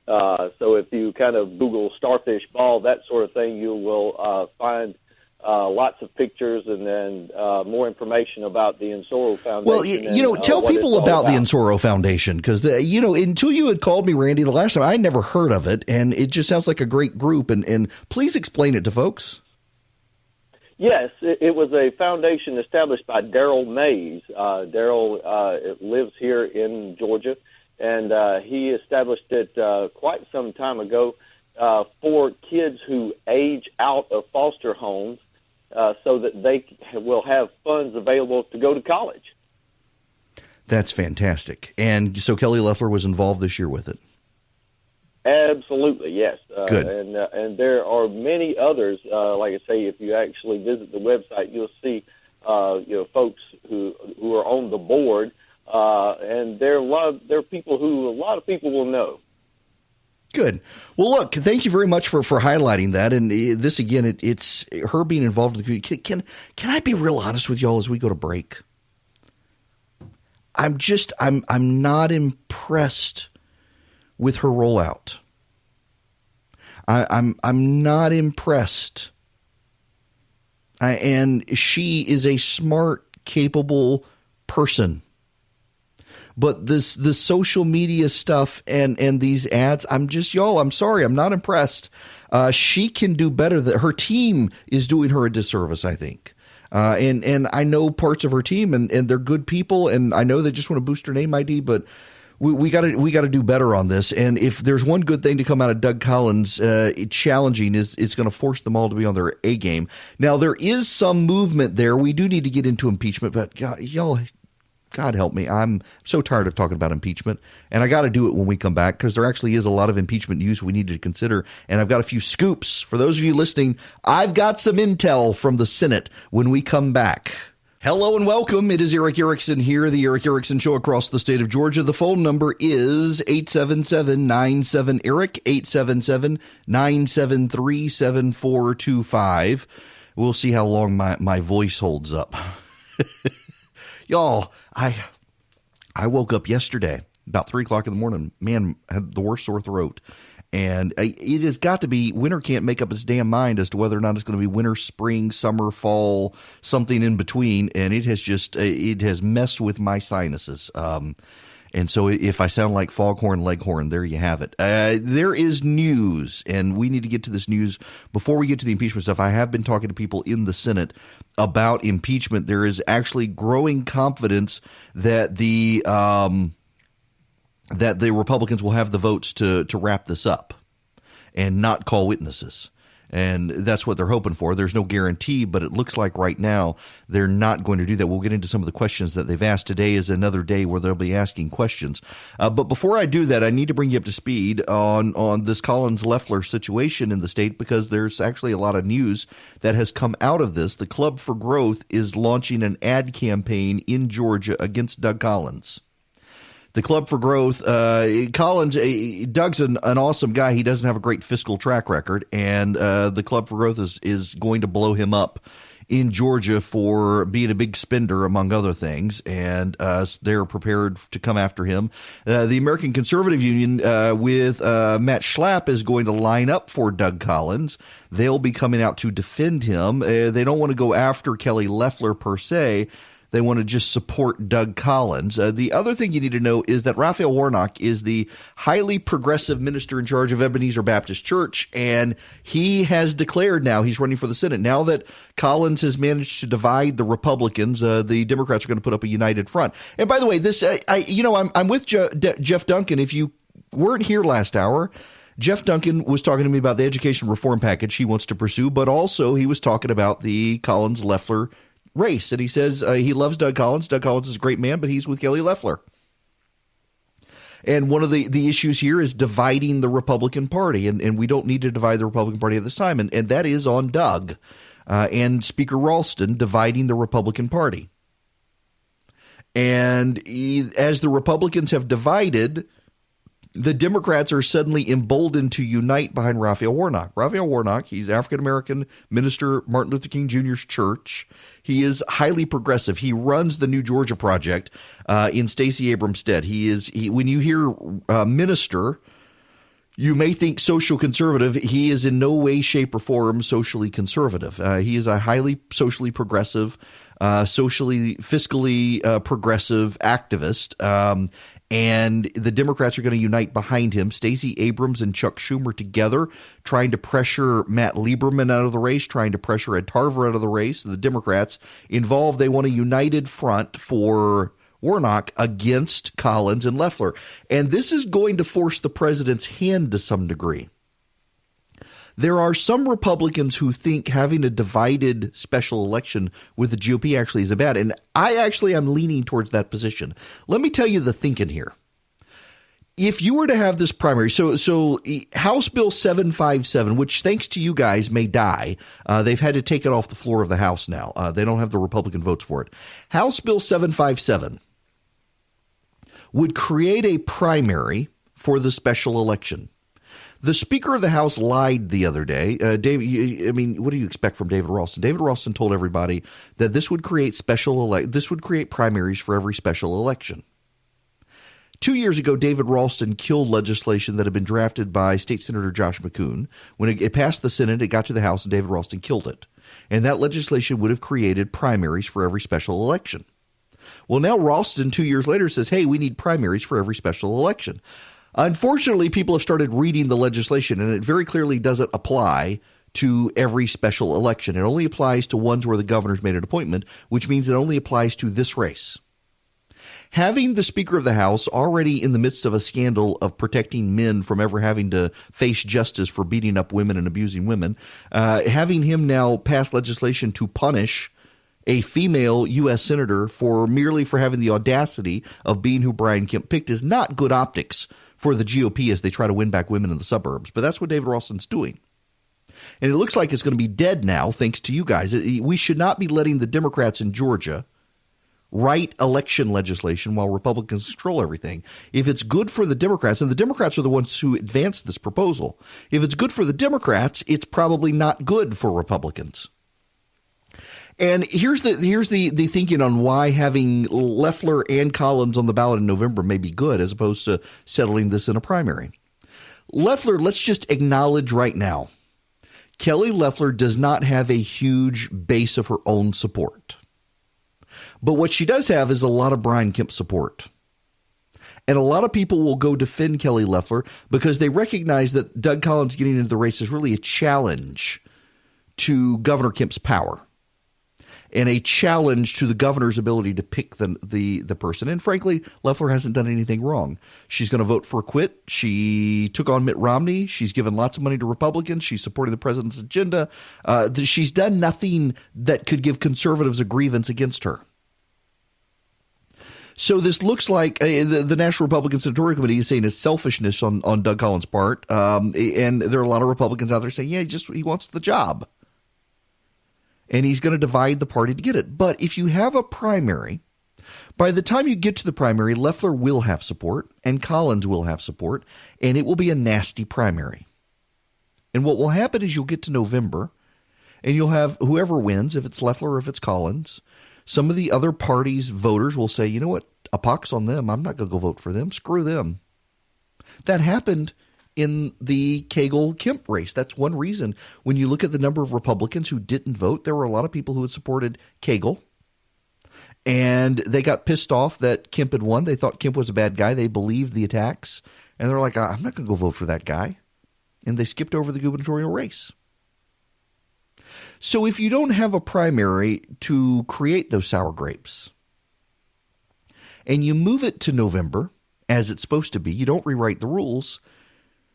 So if you kind of Google Starfish Ball, that sort of thing, you will find lots of pictures and then more information about the Ensoro Foundation. Well, tell people about the Ensoro Foundation, because, until you had called me, Randy, the last time, I never heard of it, and it just sounds like a great group. And please explain it to folks. Yes, it was a foundation established by Daryl Mays. Daryl lives here in Georgia, and he established it quite some time ago for kids who age out of foster homes so that they will have funds available to go to college. That's fantastic. And so Kelly Loeffler was involved this year with it. Absolutely, yes. Good. And there are many others. Like I say, if you actually visit the website, you'll see folks who are on the board, and there are people who a lot of people will know. Good. Well, look, thank you very much for highlighting that. And this, again, it's her being involved in the community. Can I be real honest with y'all as we go to break? I'm not impressed with her rollout. I'm not impressed. And she is a smart, capable person. But the social media stuff and these ads, I'm sorry, I'm not impressed. She can do better. Her team is doing her a disservice, I think. And I know parts of her team, and they're good people, and I know they just want to boost her name ID, but we got to do better on this. And if there's one good thing to come out of Doug Collins challenging, is it's going to force them all to be on their A game. Now, there is some movement there. We do need to get into impeachment, but God help me. I'm so tired of talking about impeachment, and I got to do it when we come back, because there actually is a lot of impeachment news we need to consider, and I've got a few scoops. For those of you listening, I've got some intel from the Senate when we come back. Hello and welcome. It is Eric Erickson here, the Eric Erickson Show across the state of Georgia. The phone number is 877-97-ERIC, 877-973-7425. We'll see how long my voice holds up. Y'all, I woke up yesterday about 3 o'clock in the morning. Man, I had the worst sore throat. And it has got to be, winter can't make up its damn mind as to whether or not it's going to be winter, spring, summer, fall, something in between. And it has messed with my sinuses. And so if I sound like Foghorn Leghorn, there you have it. There is news, and we need to get to this news before we get to the impeachment stuff. I have been talking to people in the Senate about impeachment. There is actually growing confidence that the Republicans will have the votes to wrap this up and not call witnesses. And that's what they're hoping for. There's no guarantee, but it looks like right now they're not going to do that. We'll get into some of the questions that they've asked. Today is another day where they'll be asking questions. But before I do that, I need to bring you up to speed on this Collins Loeffler situation in the state, because there's actually a lot of news that has come out of this. The Club for Growth is launching an ad campaign in Georgia against Doug Collins. The Club for Growth, Collins, Doug's an awesome guy. He doesn't have a great fiscal track record, and the Club for Growth is going to blow him up in Georgia for being a big spender, among other things, and they're prepared to come after him. The American Conservative Union with Matt Schlapp is going to line up for Doug Collins. They'll be coming out to defend him. They don't want to go after Kelly Loeffler per se. They want to just support Doug Collins. The other thing you need to know is that Raphael Warnock is the highly progressive minister in charge of Ebenezer Baptist Church, and he has declared now he's running for the Senate. Now that Collins has managed to divide the Republicans, the Democrats are going to put up a united front. And by the way, this I'm with Jeff Duncan. If you weren't here last hour, Jeff Duncan was talking to me about the education reform package he wants to pursue, but also he was talking about the Collins-Loeffler race. And he says he loves Doug Collins. Doug Collins is a great man, but he's with Kelly Loeffler. And one of the issues here is dividing the Republican Party. And we don't need to divide the Republican Party at this time. And that is on Doug and Speaker Ralston dividing the Republican Party. And as the Republicans have divided, the Democrats are suddenly emboldened to unite behind Raphael Warnock. Raphael Warnock, he's African-American minister, Martin Luther King Jr.'s church. He is highly progressive. He runs the New Georgia Project in Stacey Abrams' stead. When you hear minister, you may think social conservative. He is in no way, shape, or form socially conservative. He is a highly socially progressive, fiscally progressive activist. And the Democrats are going to unite behind him. Stacey Abrams and Chuck Schumer together, trying to pressure Matt Lieberman out of the race, trying to pressure Ed Tarver out of the race. The Democrats involved, they want a united front for Warnock against Collins and Loeffler. And this is going to force the president's hand to some degree. There are some Republicans who think having a divided special election with the GOP actually is bad. And I'm leaning towards that position. Let me tell you the thinking here. If you were to have this primary, so House Bill 757, which thanks to you guys may die, they've had to take it off the floor of the House now. They don't have the Republican votes for it. House Bill 757 would create a primary for the special election. The Speaker of the House lied the other day. What do you expect from David Ralston? David Ralston told everybody that this would create primaries for every special election. 2 years ago, David Ralston killed legislation that had been drafted by State Senator Josh McCoon. When it passed the Senate, it got to the House, and David Ralston killed it. And that legislation would have created primaries for every special election. Well, now Ralston, 2 years later, says, hey, we need primaries for every special election. Unfortunately, people have started reading the legislation, and it very clearly doesn't apply to every special election. It only applies to ones where the governor's made an appointment, which means it only applies to this race. Having the Speaker of the House already in the midst of a scandal of protecting men from ever having to face justice for beating up women and abusing women, having him now pass legislation to punish a female U.S. senator merely for having the audacity of being who Brian Kemp picked is not good optics for the GOP as they try to win back women in the suburbs. But that's what David Ralston's doing. And it looks like it's going to be dead now, thanks to you guys. We should not be letting the Democrats in Georgia write election legislation while Republicans control everything. If it's good for the Democrats, and the Democrats are the ones who advanced this proposal, if it's good for the Democrats, it's probably not good for Republicans. And here's the thinking on why having Loeffler and Collins on the ballot in November may be good as opposed to settling this in a primary. Loeffler, let's just acknowledge right now, Kelly Loeffler does not have a huge base of her own support. But what she does have is a lot of Brian Kemp support. And a lot of people will go defend Kelly Loeffler because they recognize that Doug Collins getting into the race is really a challenge to Governor Kemp's power and a challenge to the governor's ability to pick the person. And frankly, Loeffler hasn't done anything wrong. She's going to vote for a quit. She took on Mitt Romney. She's given lots of money to Republicans. She's supporting the president's agenda. She's done nothing that could give conservatives a grievance against her. So this looks like the National Republican Senatorial Committee is saying it's selfishness on Doug Collins' part. And there are a lot of Republicans out there saying, yeah, he wants the job. And he's going to divide the party to get it. But if you have a primary, by the time you get to the primary, Loeffler will have support and Collins will have support, and it will be a nasty primary. And what will happen is you'll get to November, and you'll have whoever wins, if it's Loeffler or if it's Collins, some of the other parties' voters will say, you know what, a pox on them. I'm not going to go vote for them. Screw them. That happened in the Cagle-Kemp race. That's one reason. When you look at the number of Republicans who didn't vote, there were a lot of people who had supported Cagle. And they got pissed off that Kemp had won. They thought Kemp was a bad guy. They believed the attacks. And they're like, I'm not going to go vote for that guy. And they skipped over the gubernatorial race. So if you don't have a primary to create those sour grapes and you move it to November, as it's supposed to be, you don't rewrite the rules,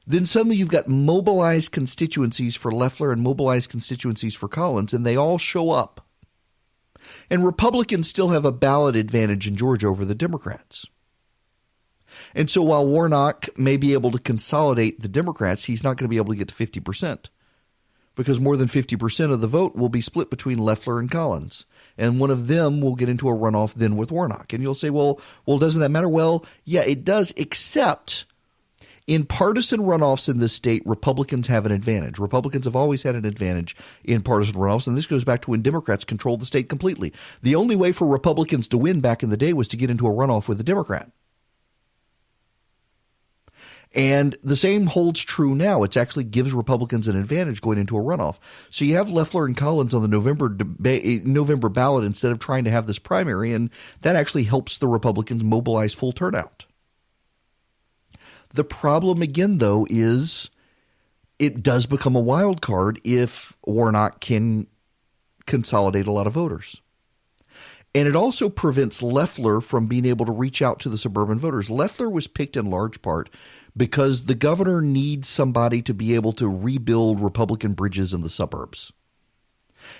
then suddenly you've got mobilized constituencies for Loeffler and mobilized constituencies for Collins, and they all show up. And Republicans still have a ballot advantage in Georgia over the Democrats. And so while Warnock may be able to consolidate the Democrats, he's not going to be able to get to 50%. Because more than 50% of the vote will be split between Loeffler and Collins. And one of them will get into a runoff then with Warnock. And you'll say, well, doesn't that matter? Well, yeah, it does, except in partisan runoffs in this state, Republicans have an advantage. Republicans have always had an advantage in partisan runoffs, and this goes back to when Democrats controlled the state completely. The only way for Republicans to win back in the day was to get into a runoff with a Democrat. And the same holds true now. It actually gives Republicans an advantage going into a runoff. So you have Loeffler and Collins on the November ballot instead of trying to have this primary, and that actually helps the Republicans mobilize full turnout. The problem again, though, is it does become a wild card if Warnock can consolidate a lot of voters. And it also prevents Loeffler from being able to reach out to the suburban voters. Loeffler was picked in large part because the governor needs somebody to be able to rebuild Republican bridges in the suburbs.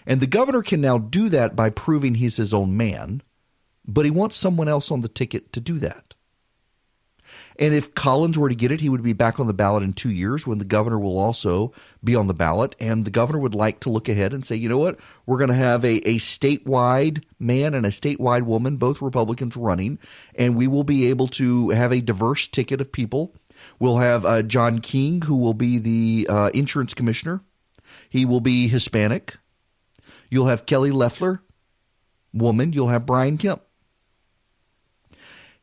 And the governor can now do that by proving he's his own man, but he wants someone else on the ticket to do that. And if Collins were to get it, he would be back on the ballot in 2 years when the governor will also be on the ballot. And the governor would like to look ahead and say, you know what, we're going to have a statewide man and a statewide woman, both Republicans running, and we will be able to have a diverse ticket of people. We'll have John King, who will be the insurance commissioner. He will be Hispanic. You'll have Kelly Loeffler, woman. You'll have Brian Kemp.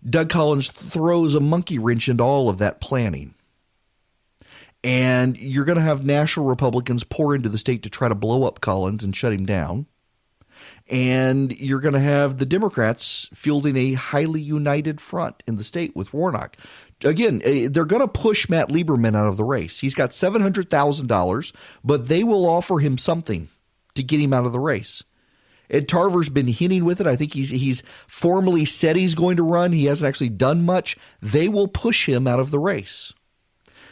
Doug Collins throws a monkey wrench into all of that planning. And you're going to have national Republicans pour into the state to try to blow up Collins and shut him down. And you're going to have the Democrats fielding a highly united front in the state with Warnock. Again, they're going to push Matt Lieberman out of the race. He's got $700,000, but they will offer him something to get him out of the race. Ed Tarver's been hinting with it. I think he's formally said he's going to run. He hasn't actually done much. They will push him out of the race.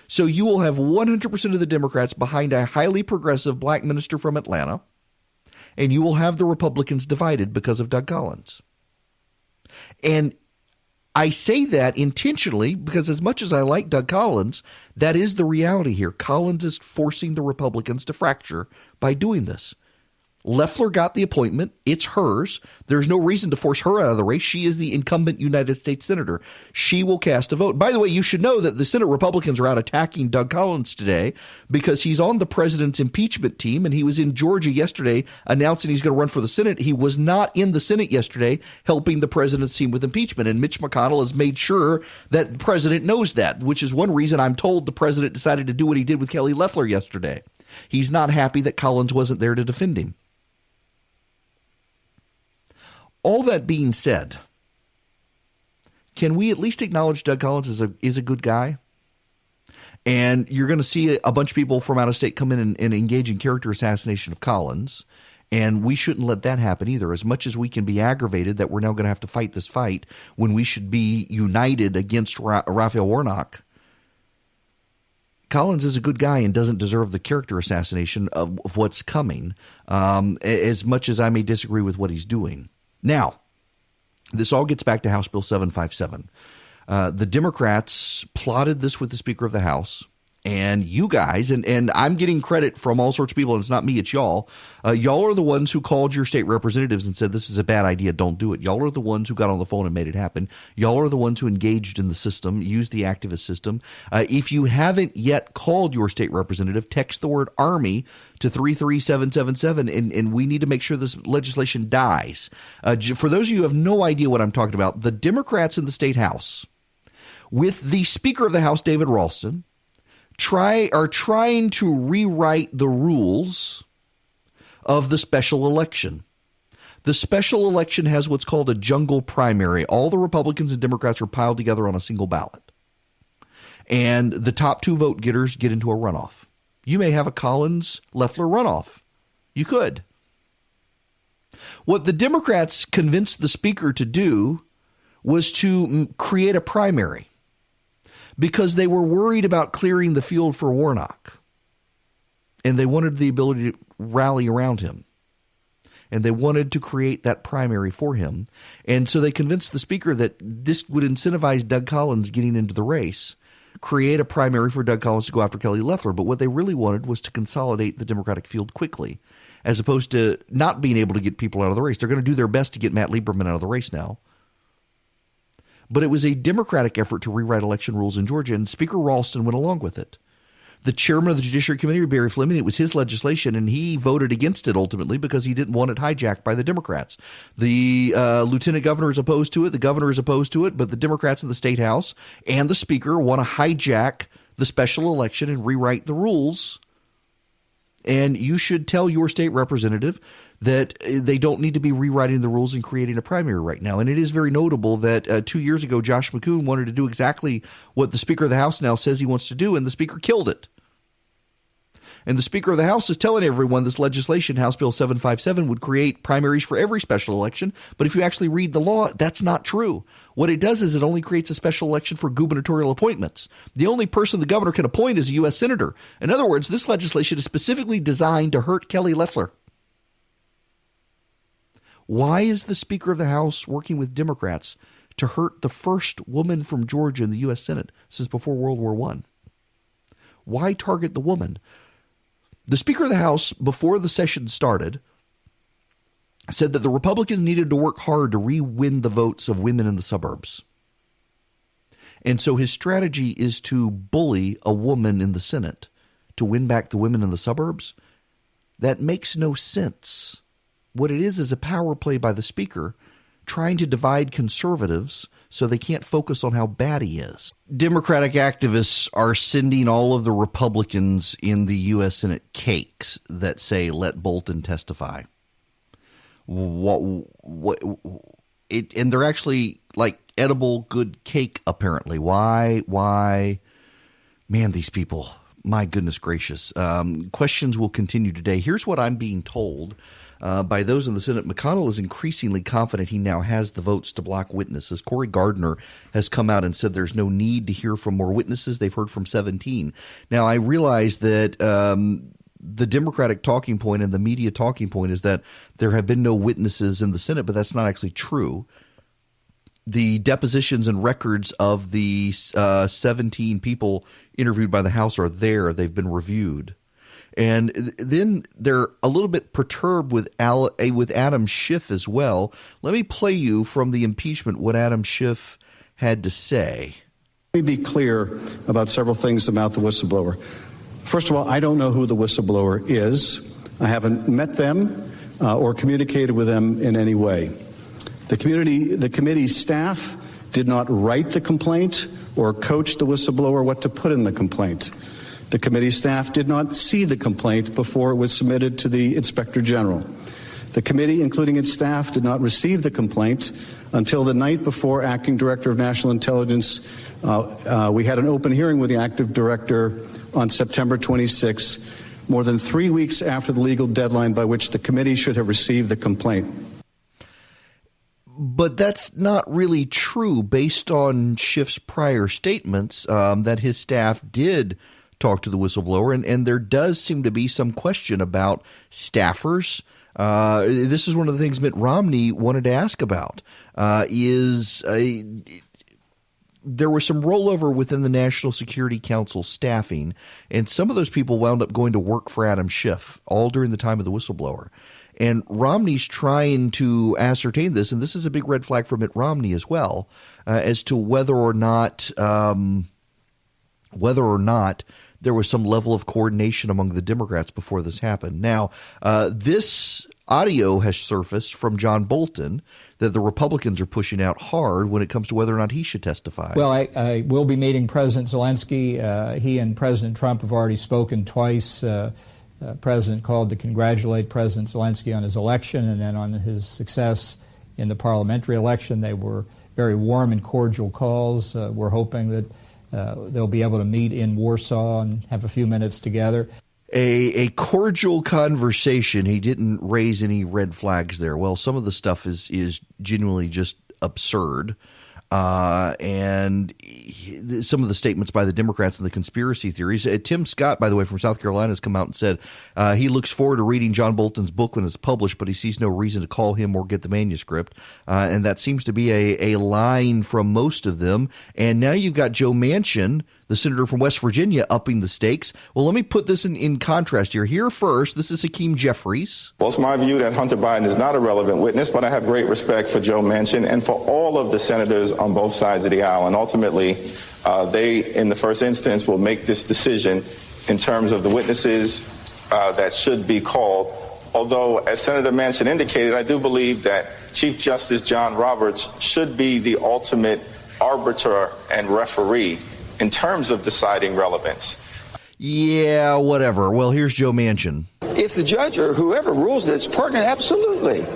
So you will have 100% of the Democrats behind a highly progressive black minister from Atlanta, and you will have the Republicans divided because of Doug Collins. And I say that intentionally because as much as I like Doug Collins, that is the reality here. Collins is forcing the Republicans to fracture by doing this. Loeffler got the appointment. It's hers. There's no reason to force her out of the race. She is the incumbent United States Senator. She will cast a vote. By the way, you should know that the Senate Republicans are out attacking Doug Collins today because he's on the president's impeachment team, and he was in Georgia yesterday announcing he's going to run for the Senate. He was not in the Senate yesterday helping the president's team with impeachment, and Mitch McConnell has made sure that the president knows that, which is one reason I'm told the president decided to do what he did with Kelly Loeffler yesterday. He's not happy that Collins wasn't there to defend him. All that being said, can we at least acknowledge Doug Collins is a good guy? And you're going to see a bunch of people from out of state come in and engage in character assassination of Collins. And we shouldn't let that happen either. As much as we can be aggravated that we're now going to have to fight this fight when we should be united against Raphael Warnock, Collins is a good guy and doesn't deserve the character assassination of what's coming, as much as I may disagree with what he's doing. Now, this all gets back to House Bill 757. The Democrats plotted this with the Speaker of the House, and you guys, and I'm getting credit from all sorts of people, and it's not me, it's y'all. Y'all are the ones who called your state representatives and said, this is a bad idea, don't do it. Y'all are the ones who got on the phone and made it happen. Y'all are the ones who engaged in the system, used the activist system. If you haven't yet called your state representative, text the word Army to 33777, and we need to make sure this legislation dies. For those of you who have no idea what I'm talking about, the Democrats in the state House, with the Speaker of the House, David Ralston, are trying to rewrite the rules of the special election. The special election has what's called a jungle primary. All the Republicans and Democrats are piled together on a single ballot. And the top two vote getters get into a runoff. You may have a Collins-Loeffler runoff. You could. What the Democrats convinced the Speaker to do was to create a primary, because they were worried about clearing the field for Warnock. And they wanted the ability to rally around him. And they wanted to create that primary for him. And so they convinced the Speaker that this would incentivize Doug Collins getting into the race, create a primary for Doug Collins to go after Kelly Loeffler. But what they really wanted was to consolidate the Democratic field quickly, as opposed to not being able to get people out of the race. They're going to do their best to get Matt Lieberman out of the race now. But it was a Democratic effort to rewrite election rules in Georgia, and Speaker Ralston went along with it. The chairman of the Judiciary Committee, Barry Fleming, it was his legislation, and he voted against it ultimately because he didn't want it hijacked by the Democrats. The lieutenant governor is opposed to it. The governor is opposed to it, but the Democrats in the state house and the speaker want to hijack the special election and rewrite the rules. And you should tell your state representative that they don't need to be rewriting the rules and creating a primary right now. And it is very notable that 2 years ago, Josh McCoon wanted to do exactly what the Speaker of the House now says he wants to do, and the Speaker killed it. And the Speaker of the House is telling everyone this legislation, House Bill 757, would create primaries for every special election. But if you actually read the law, that's not true. What it does is it only creates a special election for gubernatorial appointments. The only person the governor can appoint is a U.S. senator. In other words, this legislation is specifically designed to hurt Kelly Loeffler. Why is the Speaker of the House working with Democrats to hurt the first woman from Georgia in the U.S. Senate since before World War I? Why target the woman? The Speaker of the House, before the session started, said that the Republicans needed to work hard to re-win the votes of women in the suburbs. And so his strategy is to bully a woman in the Senate to win back the women in the suburbs. That makes no sense. What it is a power play by the Speaker trying to divide conservatives so they can't focus on how bad he is. Democratic activists are sending all of the Republicans in the U.S. Senate cakes that say, let Bolton testify. And they're actually like edible good cake, apparently. Why? Man, these people, my goodness gracious. Questions will continue today. Here's what I'm being told by those in the Senate. McConnell is increasingly confident he now has the votes to block witnesses. Cory Gardner has come out and said there's no need to hear from more witnesses. They've heard from 17. Now, I realize that the Democratic talking point and the media talking point is that there have been no witnesses in the Senate, but that's not actually true. The depositions and records of the 17 people interviewed by the House are there. They've been reviewed. And then they're a little bit perturbed with Adam Schiff as well. Let me play you from the impeachment what Adam Schiff had to say. Let me be clear about several things about the whistleblower. First of all, I don't know who the whistleblower is. I haven't met them or communicated with them in any way. The committee staff did not write the complaint or coach the whistleblower what to put in the complaint. The committee staff did not see the complaint before it was submitted to the Inspector General. The committee, including its staff, did not receive the complaint until the night before Acting Director of National Intelligence. We had an open hearing with the Acting Director on September 26, more than 3 weeks after the legal deadline by which the committee should have received the complaint. But that's not really true based on Schiff's prior statements that his staff did talk to the whistleblower, and there does seem to be some question about staffers. This is one of the things Mitt Romney wanted to ask about, there was some rollover within the National Security Council staffing, and some of those people wound up going to work for Adam Schiff all during the time of the whistleblower. And Romney's trying to ascertain this, and this is a big red flag for Mitt Romney as well, as to whether or not there was some level of coordination among the Democrats before this happened. Now, this audio has surfaced from John Bolton that the Republicans are pushing out hard when it comes to whether or not he should testify. Well, I will be meeting President Zelensky. He and President Trump have already spoken twice. President called to congratulate President Zelensky on his election and then on his success in the parliamentary election. They were very warm and cordial calls. We're hoping that they'll be able to meet in Warsaw and have a few minutes together. A cordial conversation. He didn't raise any red flags there. Well, some of the stuff is genuinely just absurd. And some of the statements by the Democrats and the conspiracy theories. Tim Scott, by the way, from South Carolina, has come out and said he looks forward to reading John Bolton's book when it's published, but he sees no reason to call him or get the manuscript. And that seems to be a line from most of them. And now you've got Joe Manchin, the senator from West Virginia, upping the stakes. Well, let me put this in contrast here. Here first, this is Hakeem Jeffries. Well, it's my view that Hunter Biden is not a relevant witness, but I have great respect for Joe Manchin and for all of the senators on both sides of the aisle. And ultimately, they, in the first instance, will make this decision in terms of the witnesses that should be called. Although, as Senator Manchin indicated, I do believe that Chief Justice John Roberts should be the ultimate arbiter and referee in terms of deciding relevance. Yeah, whatever. Well, here's Joe Manchin. If the judge or whoever rules that it's pertinent, absolutely.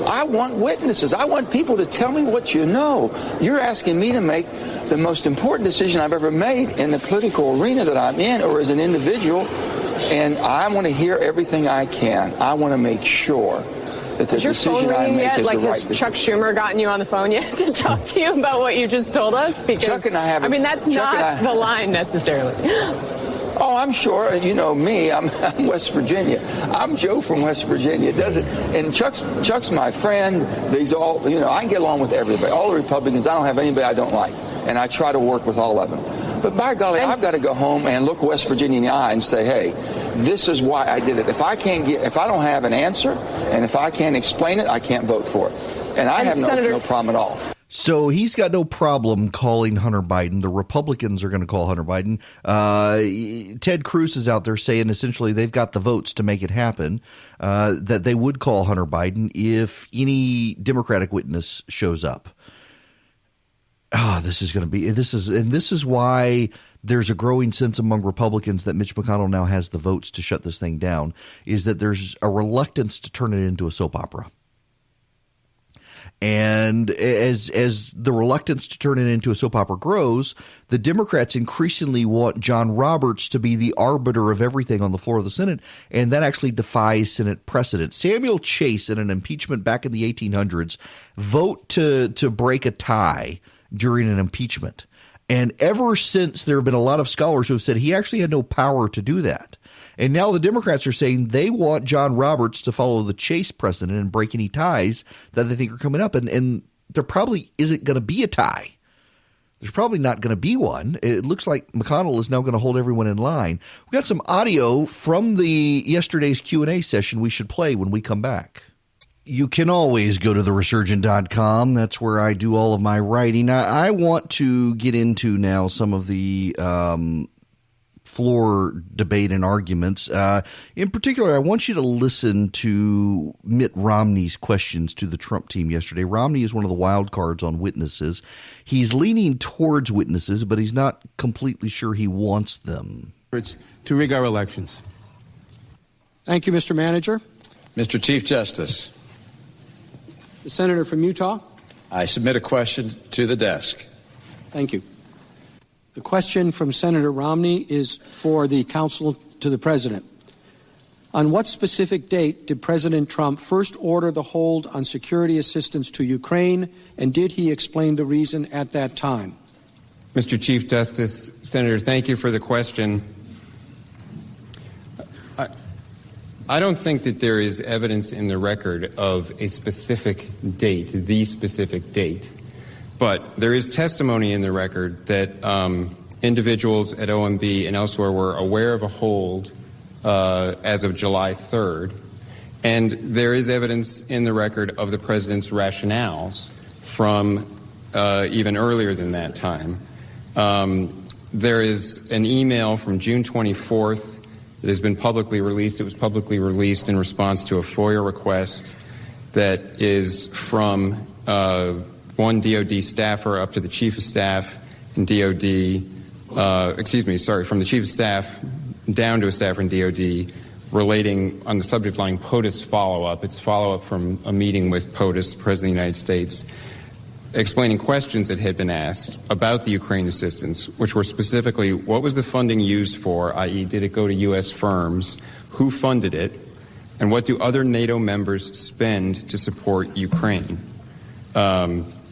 I want witnesses. I want people to tell me what you know. You're asking me to make the most important decision I've ever made in the political arena that I'm in or as an individual And I want to hear everything I can. I want to make sure that the decision I make is the right decision. Has Chuck Schumer gotten you on the phone yet to talk to you about what you just told us? Because Chuck and I haven't. I mean, that's not the line necessarily. Oh, I'm sure. You know me. I'm West Virginia. I'm Joe from West Virginia. And Chuck's my friend. These all, I can get along with everybody. All the Republicans. I don't have anybody I don't like, and I try to work with all of them. But by golly, I've got to go home and look West Virginia in the eye and say, hey, this is why I did it. If I don't have an answer, and if I can't explain it, I can't vote for it. And I have no problem at all. So he's got no problem calling Hunter Biden. The Republicans are going to call Hunter Biden. Ted Cruz is out there saying essentially they've got the votes to make it happen, that they would call Hunter Biden if any Democratic witness shows up. This is why there's a growing sense among Republicans that Mitch McConnell now has the votes to shut this thing down, is that there's a reluctance to turn it into a soap opera. And as the reluctance to turn it into a soap opera grows, the Democrats increasingly want John Roberts to be the arbiter of everything on the floor of the Senate, and that actually defies Senate precedent. Samuel Chase, in an impeachment back in the 1800s, vote to break a tie during an impeachment. And ever since, there have been a lot of scholars who have said he actually had no power to do that. And now the Democrats are saying they want John Roberts to follow the Chase precedent and break any ties that they think are coming up. And there probably isn't going to be a tie. There's probably not going to be one. It looks like McConnell is now going to hold everyone in line. We got some audio from yesterday's Q&A session we should play when we come back. You can always go to theresurgent.com. That's where I do all of my writing. I want to get into now some of the floor debate and arguments. In particular, I want you to listen to Mitt Romney's questions to the Trump team yesterday. Romney is one of the wild cards on witnesses. He's leaning towards witnesses, but he's not completely sure he wants them. It's to rig our elections. Thank you, Mr. Manager. Mr. Chief Justice. The senator from Utah. I submit a question to the desk. Thank you. The question from Senator Romney is for the counsel to the president. On what specific date did President Trump first order the hold on security assistance to Ukraine, and did he explain the reason at that time? Mr. Chief Justice, Senator, thank you for the question. I don't think that there is evidence in the record of a specific date, the specific date. But there is testimony in the record that individuals at OMB and elsewhere were aware of a hold as of July 3rd. And there is evidence in the record of the president's rationales from even earlier than that time. There is an email from June 24th that has been publicly released. It was publicly released in response to a FOIA request that is from one DOD staffer up to the chief of staff in DOD, from the chief of staff down to a staffer in DOD relating on the subject line POTUS follow-up. It's follow-up from a meeting with POTUS, the President of the United States, explaining questions that had been asked about the Ukraine assistance, which were specifically, what was the funding used for, i.e., did it go to U.S. firms, who funded it, and what do other NATO members spend to support Ukraine?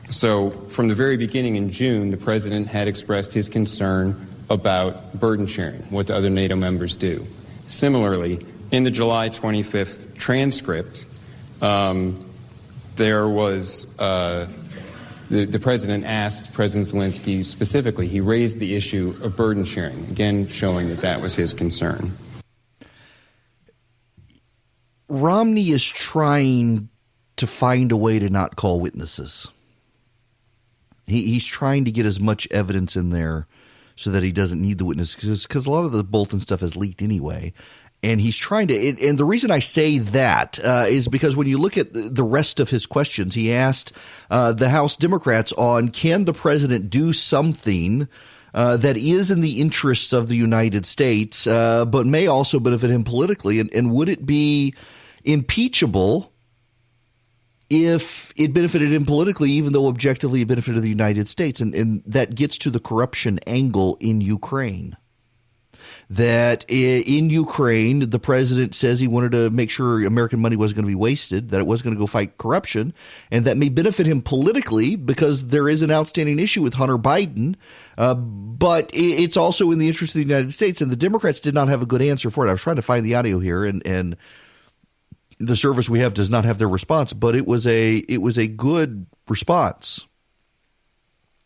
So from the very beginning in June, the president had expressed his concern about burden sharing, what the other NATO members do. Similarly, in the July 25th transcript, there was the president asked President Zelensky specifically, he raised the issue of burden sharing, again showing that that was his concern. Romney is trying to find a way to not call witnesses. He's trying to get as much evidence in there so that he doesn't need the witnesses, because a lot of the Bolton stuff has leaked anyway. And he's trying to, and the reason I say that is because when you look at the rest of his questions, he asked the House Democrats on, can the president do something that is in the interests of the United States, but may also benefit him politically? And would it be impeachable if it benefited him politically, even though objectively it benefited the United States? And that gets to the corruption angle in Ukraine. that in Ukraine, the president says he wanted to make sure American money wasn't going to be wasted, that it was going to go fight corruption, and that may benefit him politically because there is an outstanding issue with Hunter Biden. But it's also in the interest of the United States, and the Democrats did not have a good answer for it. I was trying to find the audio here, and the service we have does not have their response, but it was a good response.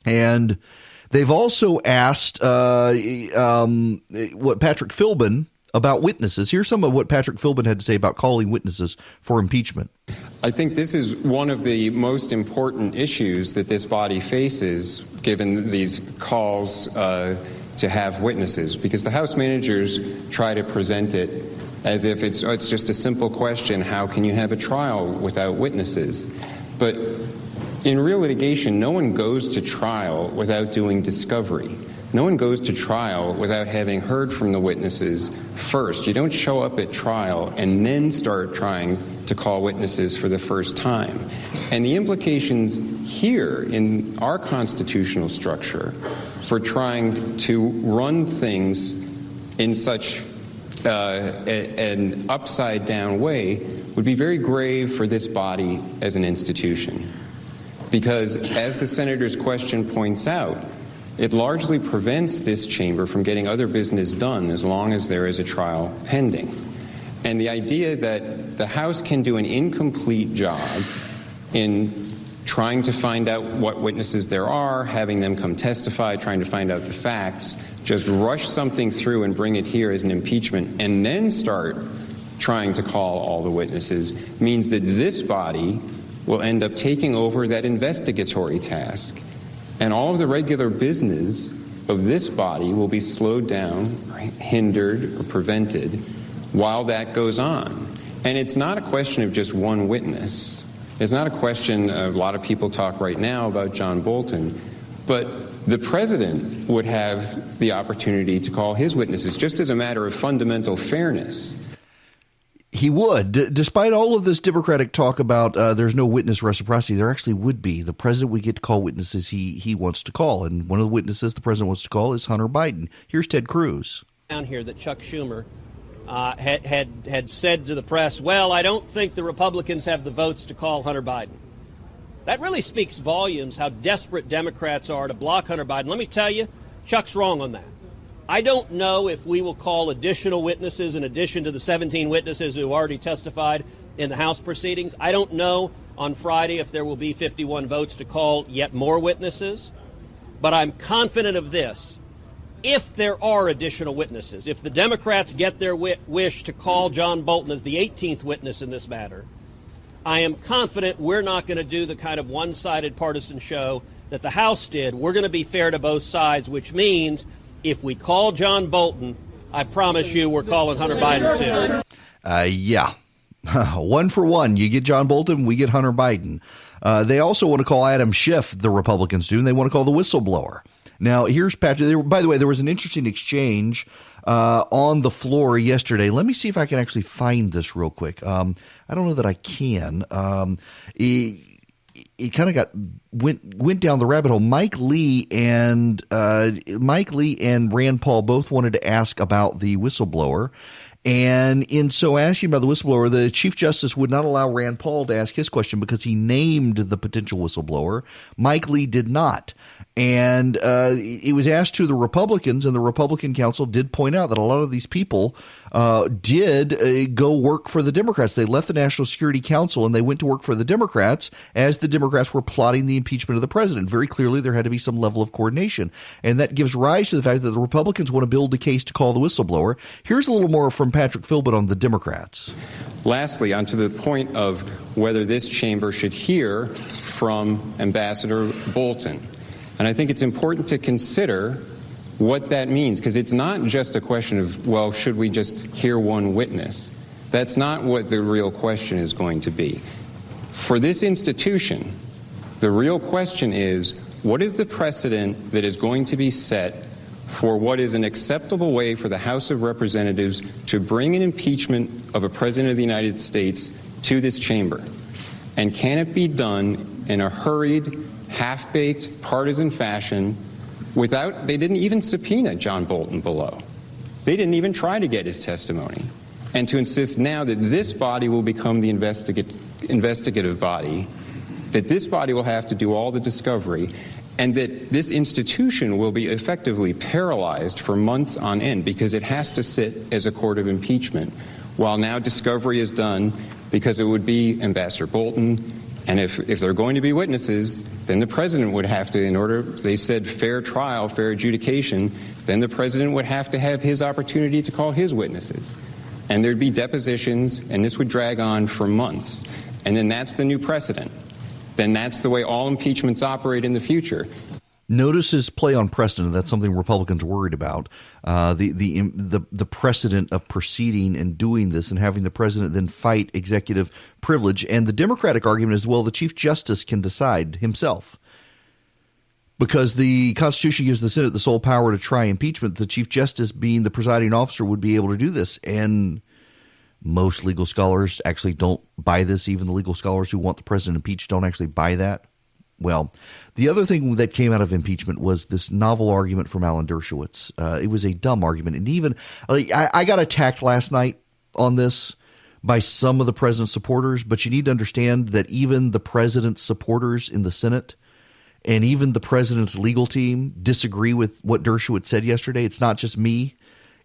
And they've also asked what Patrick Philbin about witnesses. Here's some of what Patrick Philbin had to say about calling witnesses for impeachment. I think this is one of the most important issues that this body faces, given these calls to have witnesses, because the House managers try to present it as if it's just a simple question: how can you have a trial without witnesses? But in real litigation, no one goes to trial without doing discovery. No one goes to trial without having heard from the witnesses first. You don't show up at trial and then start trying to call witnesses for the first time. And the implications here in our constitutional structure for trying to run things in such an upside-down way would be very grave for this body as an institution. Because, as the senator's question points out, it largely prevents this chamber from getting other business done as long as there is a trial pending. And the idea that the House can do an incomplete job in trying to find out what witnesses there are, having them come testify, trying to find out the facts, just rush something through and bring it here as an impeachment, and then start trying to call all the witnesses, means that this body will end up taking over that investigatory task. And all of the regular business of this body will be slowed down, hindered, or prevented while that goes on. And it's not a question of just one witness. It's not a question, a lot of people talk right now about John Bolton, but the president would have the opportunity to call his witnesses just as a matter of fundamental fairness. He would. Despite all of this Democratic talk about there's no witness reciprocity, there actually would be. The president would get to call witnesses he wants to call. And one of the witnesses the president wants to call is Hunter Biden. Here's Ted Cruz. Down here that Chuck Schumer had said to the press, well, I don't think the Republicans have the votes to call Hunter Biden. That really speaks volumes how desperate Democrats are to block Hunter Biden. Let me tell you, Chuck's wrong on that. I don't know if we will call additional witnesses in addition to the 17 witnesses who already testified in the House proceedings. I don't know on Friday if there will be 51 votes to call yet more witnesses. But I'm confident of this. If there are additional witnesses, if the Democrats get their wish to call John Bolton as the 18th witness in this matter, I am confident we're not going to do the kind of one-sided partisan show that the House did. We're going to be fair to both sides, which means if we call John Bolton, I promise you we're calling Hunter Biden too. Yeah. 1 for 1. You get John Bolton, we get Hunter Biden. They also want to call Adam Schiff, the Republicans do, and they want to call the whistleblower. Now, here's Patrick. By the way, there was an interesting exchange on the floor yesterday. Let me see if I can actually find this real quick. I don't know that I can. It kind of went down the rabbit hole. Mike Lee and Rand Paul both wanted to ask about the whistleblower. And in so asking about the whistleblower, the Chief Justice would not allow Rand Paul to ask his question because he named the potential whistleblower. Mike Lee did not. And it was asked to the Republicans, and the Republican counsel did point out that a lot of these people did go work for the Democrats. They left the National Security Council and they went to work for the Democrats as the Democrats were plotting the impeachment of the president. Very clearly, there had to be some level of coordination. And that gives rise to the fact that the Republicans want to build a case to call the whistleblower. Here's a little more from Patrick Philbin on the Democrats. Lastly, onto the point of whether this chamber should hear from Ambassador Bolton. And I think it's important to consider what that means, because it's not just a question of, well, should we just hear one witness? That's not what the real question is going to be. For this institution, the real question is, what is the precedent that is going to be set for what is an acceptable way for the House of Representatives to bring an impeachment of a president of the United States to this chamber? And can it be done in a hurried, half-baked, partisan fashion without, they didn't even subpoena John Bolton below. They They didn't even try to get his testimony. And to insist now that this body will become the investigative body, that this body will have to do all the discovery, and that this institution will be effectively paralyzed for months on end because it has to sit as a court of impeachment, while now discovery is done because it would be Ambassador Bolton. And if there are going to be witnesses, then the president would have to, in order, they said fair trial, fair adjudication, then the president would have to have his opportunity to call his witnesses. And there'd be depositions, and this would drag on for months. And then that's the new precedent. Then that's the way all impeachments operate in the future. Notice his play on precedent. That's something Republicans are worried about. The precedent of proceeding and doing this and having the president then fight executive privilege. And the Democratic argument is, well, the Chief Justice can decide himself. Because the Constitution gives the Senate the sole power to try impeachment, the Chief Justice, being the presiding officer, would be able to do this. And most legal scholars actually don't buy this. Even the legal scholars who want the president impeached don't actually buy that. Well, the other thing that came out of impeachment was this novel argument from Alan Dershowitz. It was a dumb argument. And even I got attacked last night on this by some of the president's supporters, but you need to understand that even the president's supporters in the Senate and even the president's legal team disagree with what Dershowitz said yesterday. It's not just me.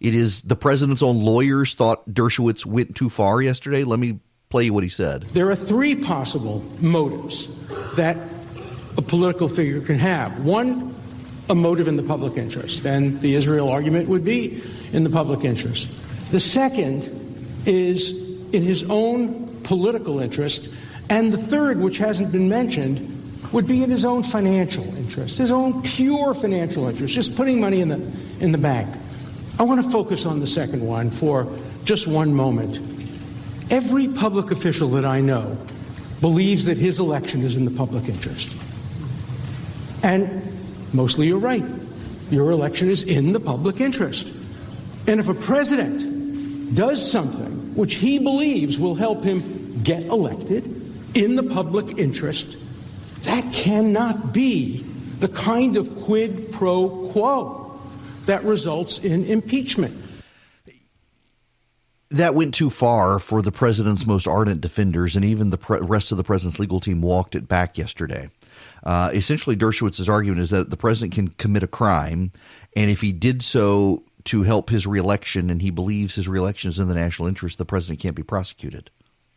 It is the president's own lawyers thought Dershowitz went too far yesterday. Let me play you what he said. There are three possible motives that a political figure can have. One, a motive in the public interest, and the Israel argument would be in the public interest. The second is in his own political interest, and the third, which hasn't been mentioned, would be in his own financial interest, his own pure financial interest, just putting money in the bank. I want to focus on the second one for just one moment. Every public official that I know believes that his election is in the public interest. And mostly you're right. Your election is in the public interest. And if a president does something which he believes will help him get elected in the public interest, that cannot be the kind of quid pro quo that results in impeachment. That went too far for the president's most ardent defenders, and even the rest of the president's legal team walked it back yesterday. Essentially, Dershowitz's argument is that the president can commit a crime, and if he did so to help his reelection and he believes his reelection is in the national interest, the president can't be prosecuted.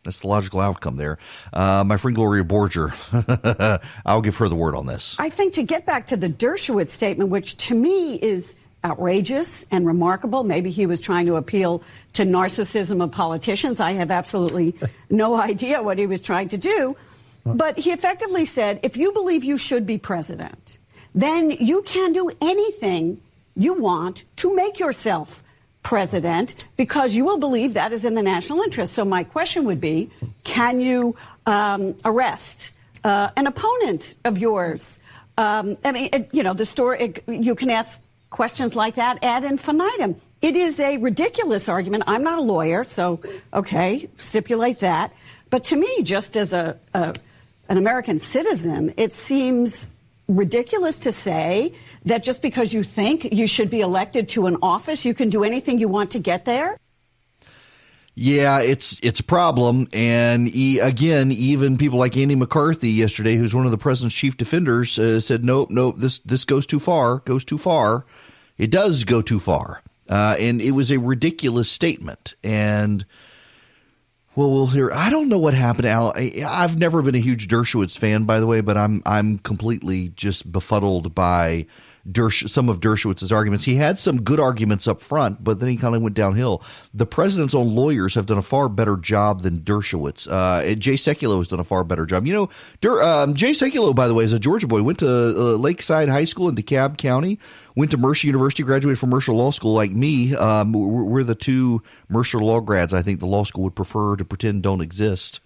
That's the logical outcome there. My friend Gloria Borger, I'll give her the word on this. I think to get back to the Dershowitz statement, which to me is outrageous and remarkable. Maybe he was trying to appeal to narcissism of politicians. I have absolutely no idea what he was trying to do. But he effectively said, if you believe you should be president, then you can do anything you want to make yourself president because you will believe that is in the national interest. So my question would be, can you arrest an opponent of yours? The story, you can ask questions like that ad infinitum. It is a ridiculous argument. I'm not a lawyer, so, okay, stipulate that. But to me, just as an American citizen, it seems ridiculous to say that just because you think you should be elected to an office, you can do anything you want to get there. Yeah, it's a problem. And again, even people like Andy McCarthy yesterday, who's one of the president's chief defenders, said, nope, this goes too far, It does go too far. And it was a ridiculous statement. And well, we'll hear. I don't know what happened, Al. I've never been a huge Dershowitz fan, by the way, but I'm completely just befuddled by some of Dershowitz's arguments. He had some good arguments up front, but then he kind of went downhill. The president's own lawyers have done a far better job than Dershowitz. Jay Sekulow has done a far better job. Jay Sekulow, by the way, is a Georgia boy, went to Lakeside High School in DeKalb County, went to Mercer University, graduated from Mercer Law School like me. We're the two Mercer law grads I think the law school would prefer to pretend don't exist.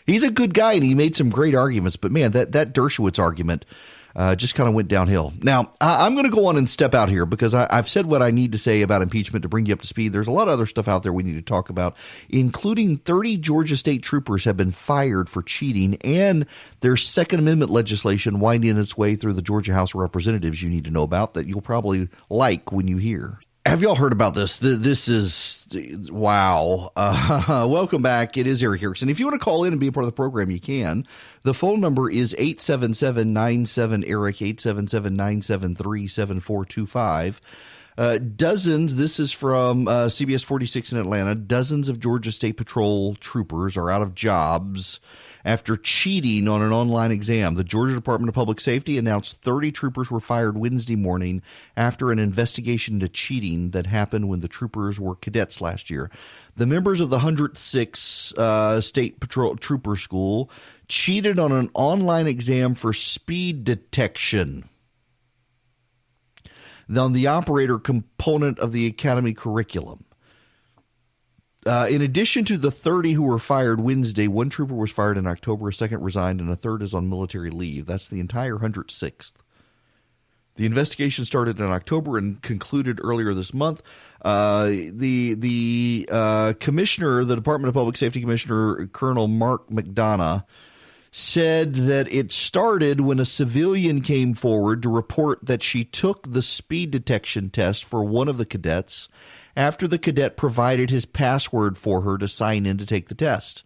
He's a good guy, and he made some great arguments. But, man, that Dershowitz argument just kind of went downhill. Now, I'm going to go on and step out here because I've said what I need to say about impeachment to bring you up to speed. There's a lot of other stuff out there we need to talk about, including 30 Georgia state troopers have been fired for cheating, and there's Second Amendment legislation winding its way through the Georgia House of Representatives you need to know about that you'll probably like when you hear. Have y'all heard about this? This is, wow. Welcome back. It is Eric Harrison. If you want to call in and be a part of the program, you can. The phone number is 877-97-ERIC, 877-973-7425. Dozens, this is from CBS 46 in Atlanta, dozens of Georgia State Patrol troopers are out of jobs after cheating on an online exam. The Georgia Department of Public Safety announced 30 troopers were fired Wednesday morning after an investigation into cheating that happened when the troopers were cadets last year. The members of the 106 State Patrol Trooper School cheated on an online exam for speed detection on the operator component of the academy curriculum. In addition to the 30 who were fired Wednesday, one trooper was fired in October, a second resigned, and a third is on military leave. That's the entire 106th. The investigation started in October and concluded earlier this month. The commissioner, the Department of Public Safety Commissioner, Colonel Mark McDonough, said that it started when a civilian came forward to report that she took the speed detection test for one of the cadets after the cadet provided his password for her to sign in to take the test.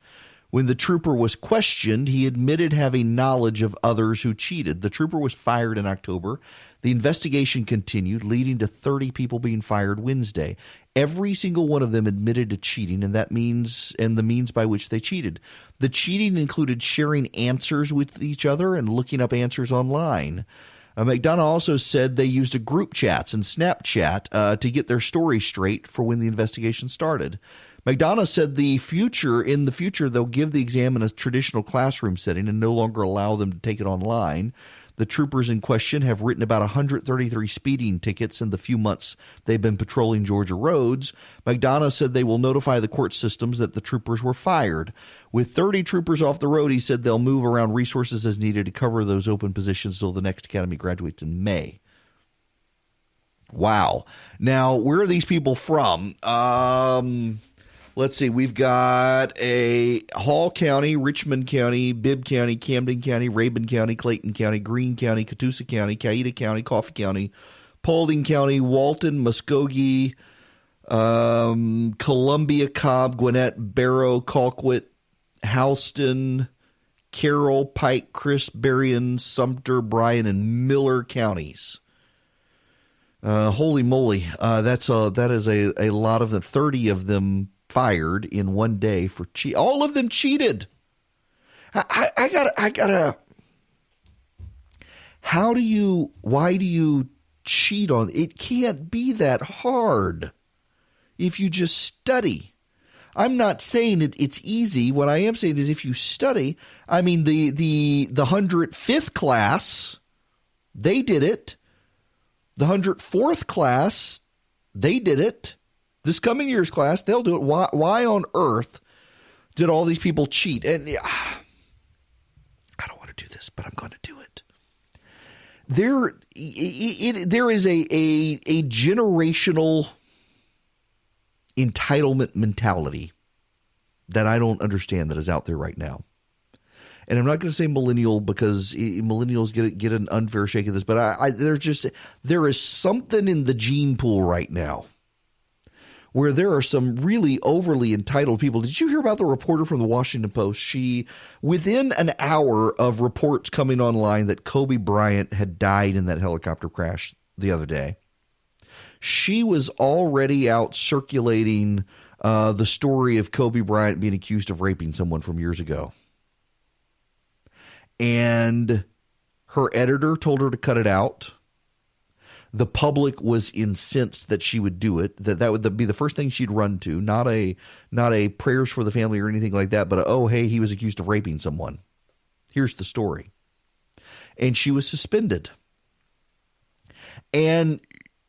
When the trooper was questioned, he admitted having knowledge of others who cheated. The trooper was fired in October. The investigation continued, leading to 30 people being fired Wednesday. Every single one of them admitted to cheating, and the means by which they cheated. The cheating included sharing answers with each other and looking up answers online. McDonough also said they used a group chats and Snapchat to get their story straight for when the investigation started. McDonough said in the future, they'll give the exam in a traditional classroom setting and no longer allow them to take it online. The troopers in question have written about 133 speeding tickets in the few months they've been patrolling Georgia roads. McDonough said they will notify the court systems that the troopers were fired. With 30 troopers off the road, he said they'll move around resources as needed to cover those open positions until the next academy graduates in May. Wow. Now, where are these people from? Let's see. We've got a Hall County, Richmond County, Bibb County, Camden County, Rabun County, Clayton County, Greene County, Catoosa County, Cayeta County, Coffee County, Paulding County, Walton, Muskogee, Columbia, Cobb, Gwinnett, Barrow, Colquitt, Houston, Carroll, Pike, Crisp, Berrien, Sumter, Bryan, and Miller counties. Holy moly. That is a lot of them, 30 of them fired in one day for cheat. All of them cheated. I gotta, why do you cheat on it? Can't be that hard if you just study. I'm not saying it's easy. What I am saying is if you study, I mean, the 105th class, they did it. The 104th class, they did it. This coming year's class, they'll do it. Why on earth did all these people cheat? And I don't want to do this, but I'm going to do it. There is a generational entitlement mentality that I don't understand that is out there right now. And I'm not going to say millennial because millennials get an unfair shake of this, but there is something in the gene pool right now where there are some really overly entitled people. Did you hear about the reporter from the Washington Post? She, within an hour of reports coming online that Kobe Bryant had died in that helicopter crash the other day, she was already out circulating the story of Kobe Bryant being accused of raping someone from years ago. And her editor told her to cut it out. The public was incensed that she would do it, that would be the first thing she'd run to, not a prayers for the family or anything like that, but hey, he was accused of raping someone. Here's the story. And she was suspended. And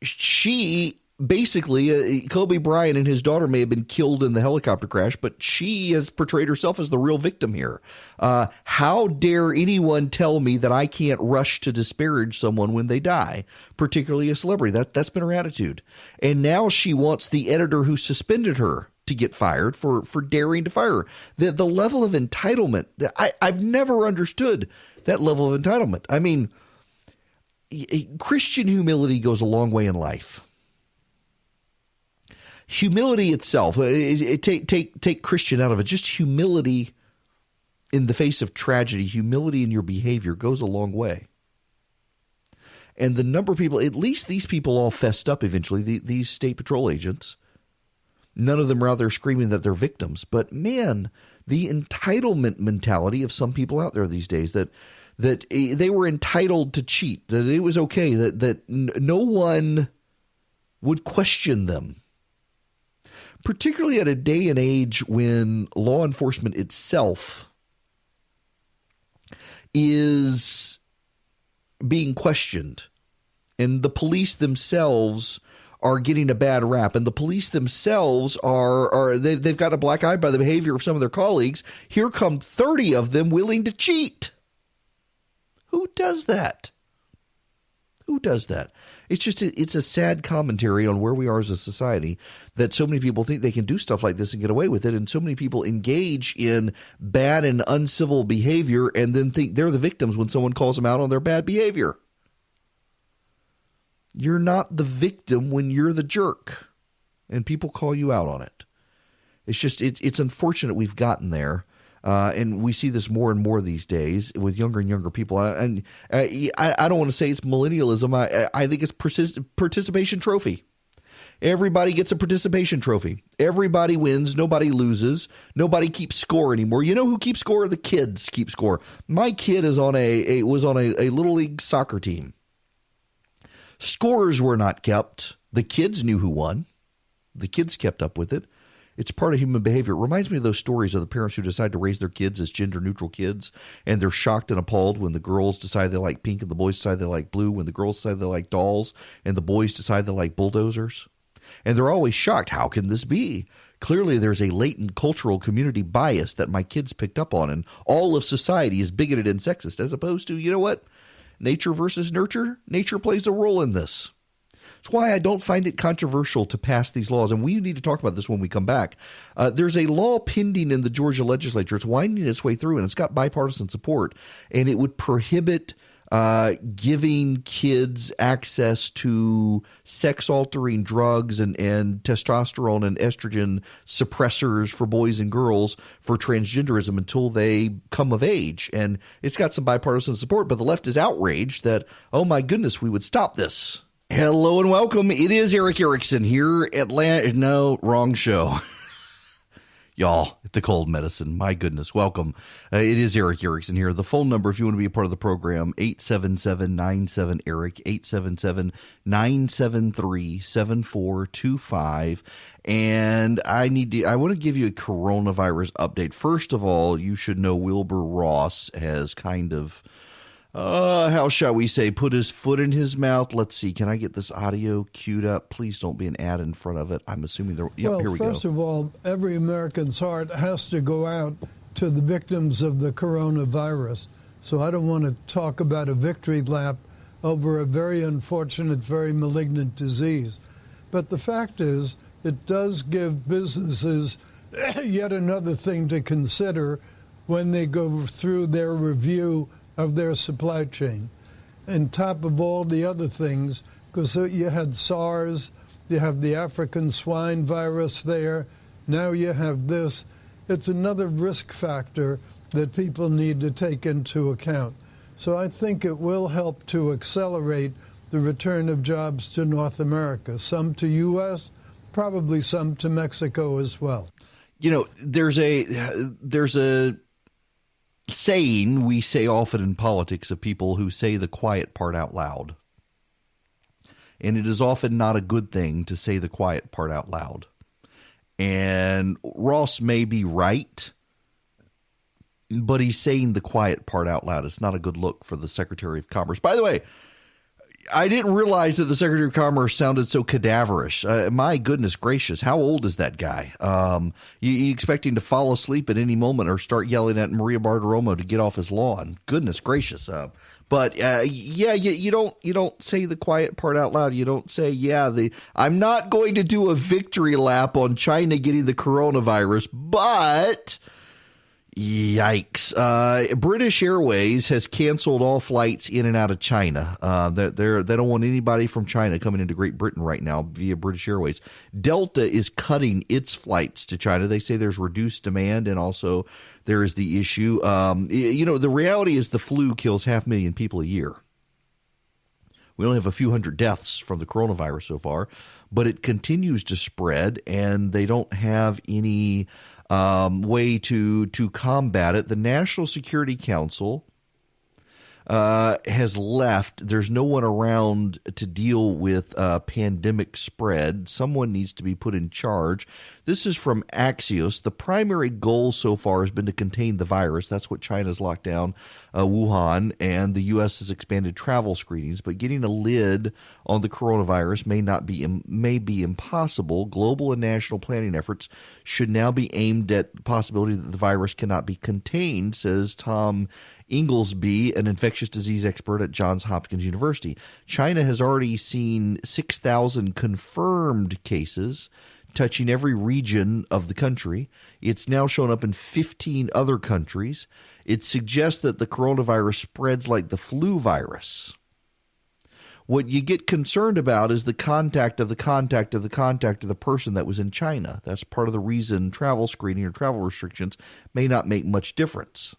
she basically, Kobe Bryant and his daughter may have been killed in the helicopter crash, but she has portrayed herself as the real victim here. How dare anyone tell me that I can't rush to disparage someone when they die, particularly a celebrity? That's been her attitude. And now she wants the editor who suspended her to get fired for daring to fire her. The level of entitlement, I've never understood that level of entitlement. I mean, Christian humility goes a long way in life. humility itself, take Christian out of it, just humility in the face of tragedy, humility in your behavior goes a long way. And the number of people, at least these people all fessed up eventually, these state patrol agents, none of them are out there screaming that they're victims. But man, the entitlement mentality of some people out there these days, that they were entitled to cheat, that it was okay, that no one would question them. Particularly at a day and age when law enforcement itself is being questioned, and the police themselves are getting a bad rap, and the police themselves they've got a black eye by the behavior of some of their colleagues. Here come 30 of them willing to cheat. Who does that? Who does that? It's a sad commentary on where we are as a society, that so many people think they can do stuff like this and get away with it, and so many people engage in bad and uncivil behavior and then think they're the victims when someone calls them out on their bad behavior. You're not the victim when you're the jerk, and people call you out on it. It's unfortunate we've gotten there. And we see this more and more these days with younger and younger people. And I don't want to say it's millennialism. I think it's participation trophy. Everybody gets a participation trophy. Everybody wins. Nobody loses. Nobody keeps score anymore. You know who keeps score? The kids keep score. My kid was on a little league soccer team. Scores were not kept. The kids knew who won. The kids kept up with it. It's part of human behavior. It reminds me of those stories of the parents who decide to raise their kids as gender-neutral kids, and they're shocked and appalled when the girls decide they like pink and the boys decide they like blue, when the girls decide they like dolls and the boys decide they like bulldozers. And they're always shocked. How can this be? Clearly, there's a latent cultural community bias that my kids picked up on, and all of society is bigoted and sexist, as opposed to, you know what? Nature versus nurture. Nature plays a role in this. That's why I don't find it controversial to pass these laws, and we need to talk about this when we come back. There's a law pending in the Georgia legislature. It's winding its way through, and it's got bipartisan support, and it would prohibit giving kids access to sex-altering drugs and testosterone and estrogen suppressors for boys and girls for transgenderism until they come of age. And it's got some bipartisan support, but the left is outraged that, oh my goodness, we would stop this. Hello and welcome. It is Eric Erickson here. No, wrong show. Y'all, the cold medicine. My goodness. Welcome. It is Eric Erickson here. The phone number, if you want to be a part of the program, 877-97-ERIC, 877-973-7425. And I want to give you a coronavirus update. First of all, you should know Wilbur Ross has kind of, how shall we say, put his foot in his mouth. Let's see. Can I get this audio queued up? Please don't be an ad in front of it. I'm assuming there. Yep, here we go. First of all, every American's heart has to go out to the victims of the coronavirus. So I don't want to talk about a victory lap over a very unfortunate, very malignant disease. But the fact is, it does give businesses yet another thing to consider when they go through their review of their supply chain. On top of all the other things, because you had SARS, you have the African swine virus there, now you have this. It's another risk factor that people need to take into account. So I think it will help to accelerate the return of jobs to North America, some to U.S., probably some to Mexico as well. You know, there's a saying we say often in politics of people who say the quiet part out loud. And it is often not a good thing to say the quiet part out loud. And Ross may be right, but he's saying the quiet part out loud. It's not a good look for the Secretary of Commerce. By the way, I didn't realize that the Secretary of Commerce sounded so cadaverish. My goodness gracious, how old is that guy? You expecting to fall asleep at any moment or start yelling at Maria Bartiromo to get off his lawn? Goodness gracious. But you don't say the quiet part out loud. You don't say, I'm not going to do a victory lap on China getting the coronavirus, but Yikes. British Airways has canceled all flights in and out of China. They don't want anybody from China coming into Great Britain right now via British Airways. Delta is cutting its flights to China. They say there's reduced demand, and also there is the issue. The reality is the flu kills 500,000 people a year. We only have a few hundred deaths from the coronavirus so far, but it continues to spread, and they don't have any way to combat it. The National Security Council has left. There's no one around to deal with pandemic spread. Someone needs to be put in charge. This is from Axios. The primary goal so far has been to contain the virus. That's what China's locked down Wuhan, and the U.S. has expanded travel screenings. But getting a lid on the coronavirus may be impossible. Global and national planning efforts should now be aimed at the possibility that the virus cannot be contained, says Tom Inglesby, an infectious disease expert at Johns Hopkins University. China has already seen 6,000 confirmed cases touching every region of the country. It's now shown up in 15 other countries. It suggests that the coronavirus spreads like the flu virus. What you get concerned about is the contact of the person that was in China. That's part of the reason travel screening or travel restrictions may not make much difference.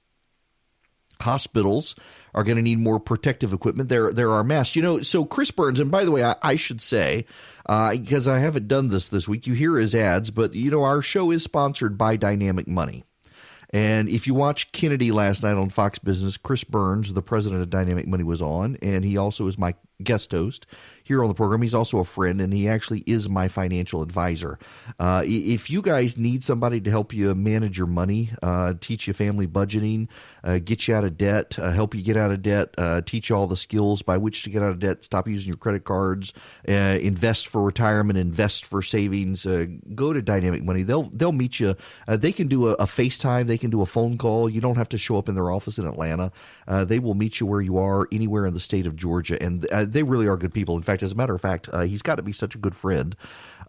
Hospitals are going to need more protective equipment. There are masks. So Chris Burns, and by the way, I should say, because I haven't done this week, you hear his ads, but, our show is sponsored by Dynamic Money. And if you watched Kennedy last night on Fox Business, Chris Burns, the president of Dynamic Money, was on, and he also is my guest host here on the program. He's also a friend, and he actually is my financial advisor. If you guys need somebody to help you manage your money, teach you family budgeting, get you out of debt, help you get out of debt, teach you all the skills by which to get out of debt, stop using your credit cards, invest for retirement, invest for savings, go to Dynamic Money. They'll meet you. They can do a FaceTime. They can do a phone call. You don't have to show up in their office in Atlanta. They will meet you where you are, anywhere in the state of Georgia, and they really are good people. In fact, as a matter of fact, he's got to be such a good friend.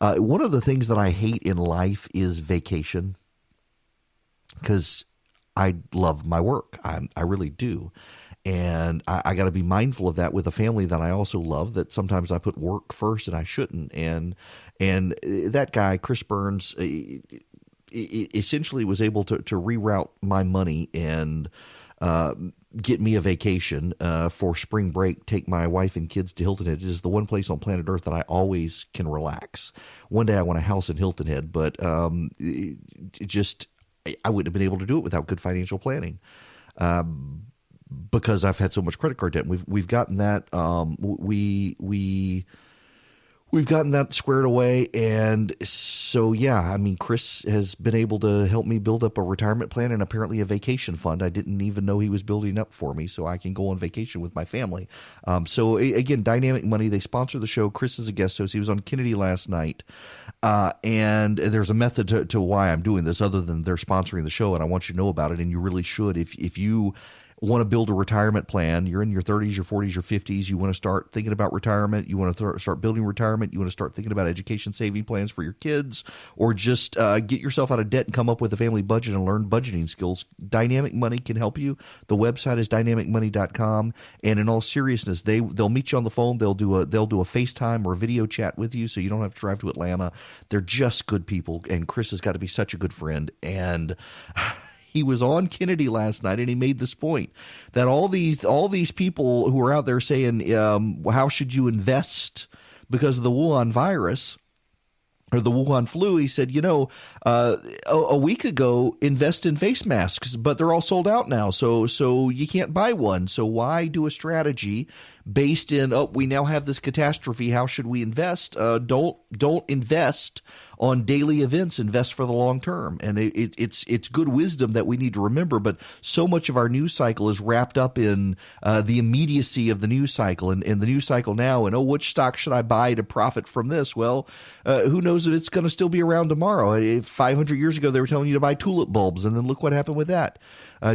One of the things that I hate in life is vacation, because I love my work. I really do. And I got to be mindful of that with a family that I also love, that sometimes I put work first and I shouldn't. And that guy, Chris Burns, essentially was able to reroute my money and get me a vacation for spring break, take my wife and kids to Hilton Head. It is the one place on planet Earth that I always can relax. One day I want a house in Hilton Head, but I wouldn't have been able to do it without good financial planning, because I've had so much credit card debt. We've gotten that We've gotten that squared away, and so, Chris has been able to help me build up a retirement plan and apparently a vacation fund. I didn't even know he was building up for me, so I can go on vacation with my family. So, again, Dynamic Money, they sponsor the show. Chris is a guest host. He was on Kennedy last night, and there's a method to why I'm doing this other than they're sponsoring the show, and I want you to know about it, and you really should. If you want to build a retirement plan, you're in your 30s, your 40s, your 50s, you want to start thinking about retirement, you want to start building retirement, you want to start thinking about education saving plans for your kids, or just get yourself out of debt and come up with a family budget and learn budgeting skills, Dynamic Money can help you. The website is dynamicmoney.com, and in all seriousness, they'll meet you on the phone, they'll do a FaceTime or a video chat with you, so you don't have to drive to Atlanta. They're just good people, and Chris has got to be such a good friend. And he was on Kennedy last night, and he made this point that all these people who are out there saying, how should you invest because of the Wuhan virus or the Wuhan flu? He said, a week ago, invest in face masks, but they're all sold out now. So you can't buy one. So why do a strategy based in, we now have this catastrophe, how should we invest? Don't invest on daily events, invest for the long term. And it's good wisdom that we need to remember, but so much of our news cycle is wrapped up in the immediacy of the news cycle and the news cycle now, and which stock should I buy to profit from this? Well, who knows knows if it's going to still be around tomorrow? 500 years ago, they were telling you to buy tulip bulbs, and then look what happened with that.